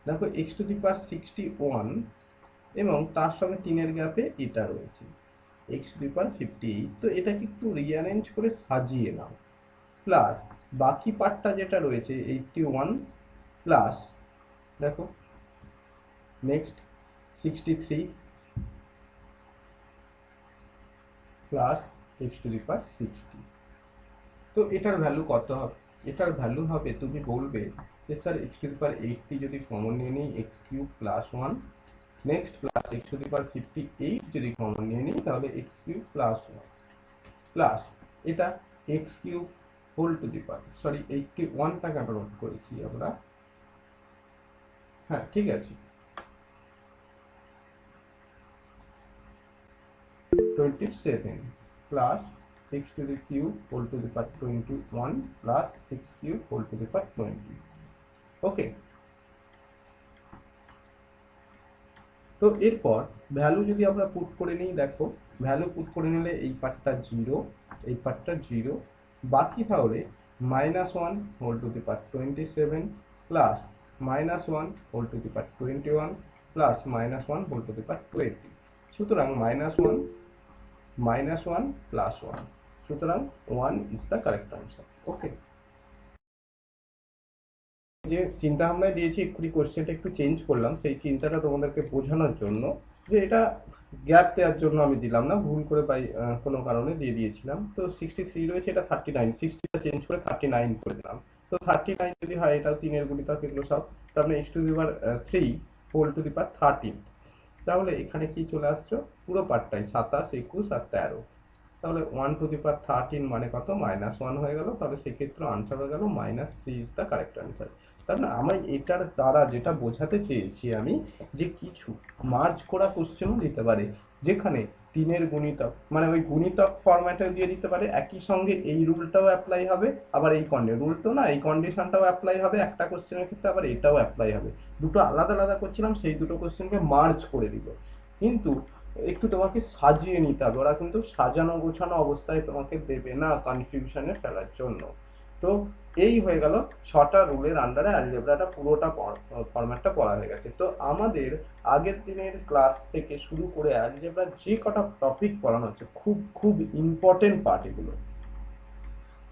দেখো x⁻61 এবং তার সঙ্গে 3-এর গ্যাপে এটা রয়েছে x⁻58। তো এটাকে একটু রিঅ্যারেঞ্জ করে সাজিয়ে নাও, প্লাস বাকি পার্টটা যেটা রয়েছে 81 প্লাস, দেখো নেক্সট 63 প্লাস x⁻60। তো এটার ভ্যালু কত হবে? এটার ভ্যালু হবে, তুমি বলবে যে স্যার x⁻80 যদি কমন নিয়ে নিই x³ plus 1, next plus x⁻58 যদি কমন নিয়ে নিই তাহলে x³ প্লাস 1 প্লাস এটা x³ whole to the power, sorry 81 টাকা নোট করেছি আমরা, হ্যাঁ ঠিক আছে, 27 plus x³ whole to the power 21 plus x³ whole to the power 20। Okay, তো এরপর ভ্যালু যদি আমরা পুট করে নিই, দেখো ভ্যালু পুট করে নিলে এই পার্টটা 0, এই পার্টটা 0, বাকি তাহলে -1 whole to the power 27 plus -1 whole to the power 21 plus -1 whole to the power 20। সুতরাং -1 প্লাস 1, সুতরাং 1 is the correct answer. Okay, যে চিন্তা ভাবনায় দিয়েছি এক্ষুনি কোশ্চেনটা একটু চেঞ্জ করলাম, সেই চিন্তাটা তোমাদেরকে বোঝানোর জন্য, যে এটা গ্যাপ দেওয়ার জন্য আমি দিলাম না, ভুল করে বাই কোনো কারণে দিয়ে দিয়েছিলাম। তো 63 রয়েছে, এটা 39, 60টা চেঞ্জ করে 39 করে দিলাম। তো 39 যদি হয়, এটাও 3-এর গুণিতক, এগুলো সব, তার মানে x⁻3 হোল টু দি পাওয়ার 13। তাহলে এখানে কি চলে আসছো, পুরো পার্টটাই 27, 21 আর 13। তাহলে 1 টু দি পাওয়ার 13 মানে কত, -1 হয়ে গেল। তাহলে সেক্ষেত্রে আনসার হয়ে গেল -3 ইজ দ্য কারেক্ট আনসার। তার মানে আমি এটার দ্বারা যেটা বোঝাতে চেয়েছি আমি, যে কিছু মার্জ করা কোশ্চেনও দিতে পারে, যেখানে 3-এর গুণিতক মানে ওই গুণিতক ফরম্যাটে দিয়ে দিতে পারে, একই সঙ্গে এই রুলটাও অ্যাপ্লাই হবে, আবার এই রুল তো না, এই কন্ডিশনটাও অ্যাপ্লাই হবে একটা কোশ্চেনের ক্ষেত্রে, আবার এটাও অ্যাপ্লাই হবে। দুটো আলাদা আলাদা করছিলাম, সেই দুটো কোশ্চেনকে মার্জ করে দিল। কিন্তু একটু তোমাকে সাজিয়ে নিতে হবে, ওরা কিন্তু সাজানো গোছানো অবস্থায় তোমাকে দেবে না কনফিউশনে ফেলার জন্য। তো এই হয়ে গেল 6টা রুলের আন্ডারে অ্যালজেব্রাটা পুরোটা ফরম্যাটটা পড়া হয়ে গেছে। তো আমাদের আগের দিনের ক্লাস থেকে শুরু করে অ্যালজেব্রার যে কটা টপিক পড়ানো হচ্ছে, খুব খুব ইম্পর্টেন্ট পার্ট এগুলো।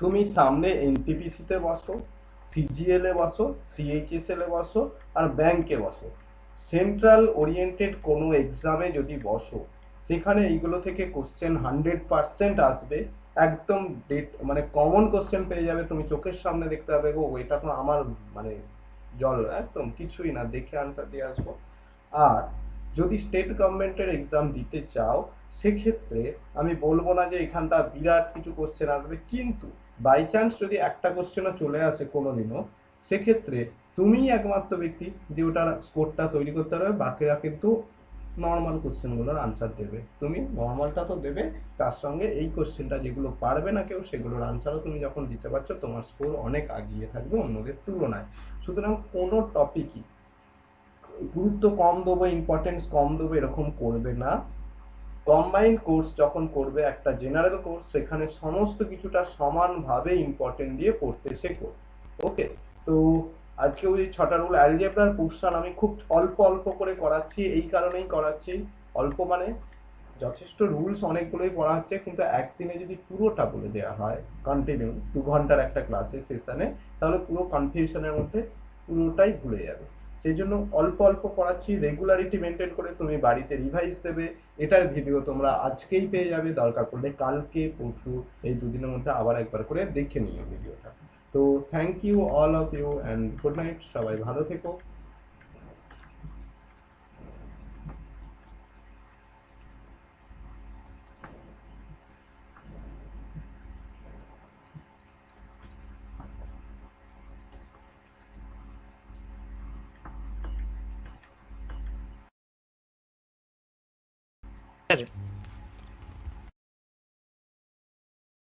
তুমি সামনে এনটিপিসি তে বসো, সিজিএল এ বসো, সিএইচএসএল এ বসো, আর ব্যাংকে বসো, সেন্ট্রাল ওরিয়েন্টেড কোনো এক্সামে যদি বসো, সেখানে এইগুলো থেকে কোশ্চেন 100% আসবে। একদম ডেট মানে কমন কোশ্চেন পেয়ে যাবে, তুমি চোখের সামনে দেখতে পাবে, গো এটা তো আমার মানে জল, একদম কিছুই না, দেখে আনসার দিয়ে আসবো। আর যদি স্টেট গভর্নমেন্টের এক্সাম দিতে চাও, সেক্ষেত্রে আমি বলবো না যে এখানটা বিরাট কিছু কোশ্চেন আসবে, কিন্তু বাই চান্স যদি একটা কোশ্চেনও চলে আসে কোনোদিনও, সেক্ষেত্রে তুমিই একমাত্র ব্যক্তি যে ওটার স্কোরটা তৈরি করতে পারবে, বাকিরা কিন্তু নর্মাল কোশ্চেনগুলোর আনসার দেবে। তুমি নর্মালটা তো দেবে, তার সঙ্গে এই কোশ্চেনটা যেগুলো পারবে না কেউ, সেগুলোর আনসারও তুমি যখন দিতে পারছো, তোমার স্কোর অনেক আগিয়ে থাকবে অন্যদের তুলনায়। সুতরাং কোনো টপিকই গুরুত্ব কম দেবো, ইম্পর্টেন্স কম দেবো, এরকম করবে না। কম্বাইন্ড কোর্স যখন করবে, একটা জেনারেল কোর্স, সেখানে সমস্ত কিছুটা সমানভাবে ইম্পর্টেন্ট দিয়ে পড়তে শেখো। ওকে, তো আজকে ওই 6টা রুল অ্যালজেব্রার পোর্শন আমি খুব অল্প অল্প করে করাচ্ছি, এই কারণেই করাচ্ছি অল্প, মানে যথেষ্ট রুলস অনেকগুলোই পড়া হচ্ছে, কিন্তু একদিনে যদি পুরোটা বলে দেওয়া হয় কন্টিনিউ 2 ঘন্টার একটা ক্লাসে সেশনে, তাহলে পুরো কনফিউশনের মধ্যে পুরোটাই ভুলে যাবে। সেই জন্য অল্প অল্প পড়াচ্ছি, রেগুলারিটি মেনটেন করে তুমি বাড়িতে রিভাইজ দেবে। এটার ভিডিও তোমরা আজকেই পেয়ে যাবে, দরকার পড়লে কালকে পরশু এই দুদিনের মধ্যে আবার একবার করে দেখে নিও ভিডিওটা। তো thank you all of you and good night, সবাই ভালো থেকো। আছে।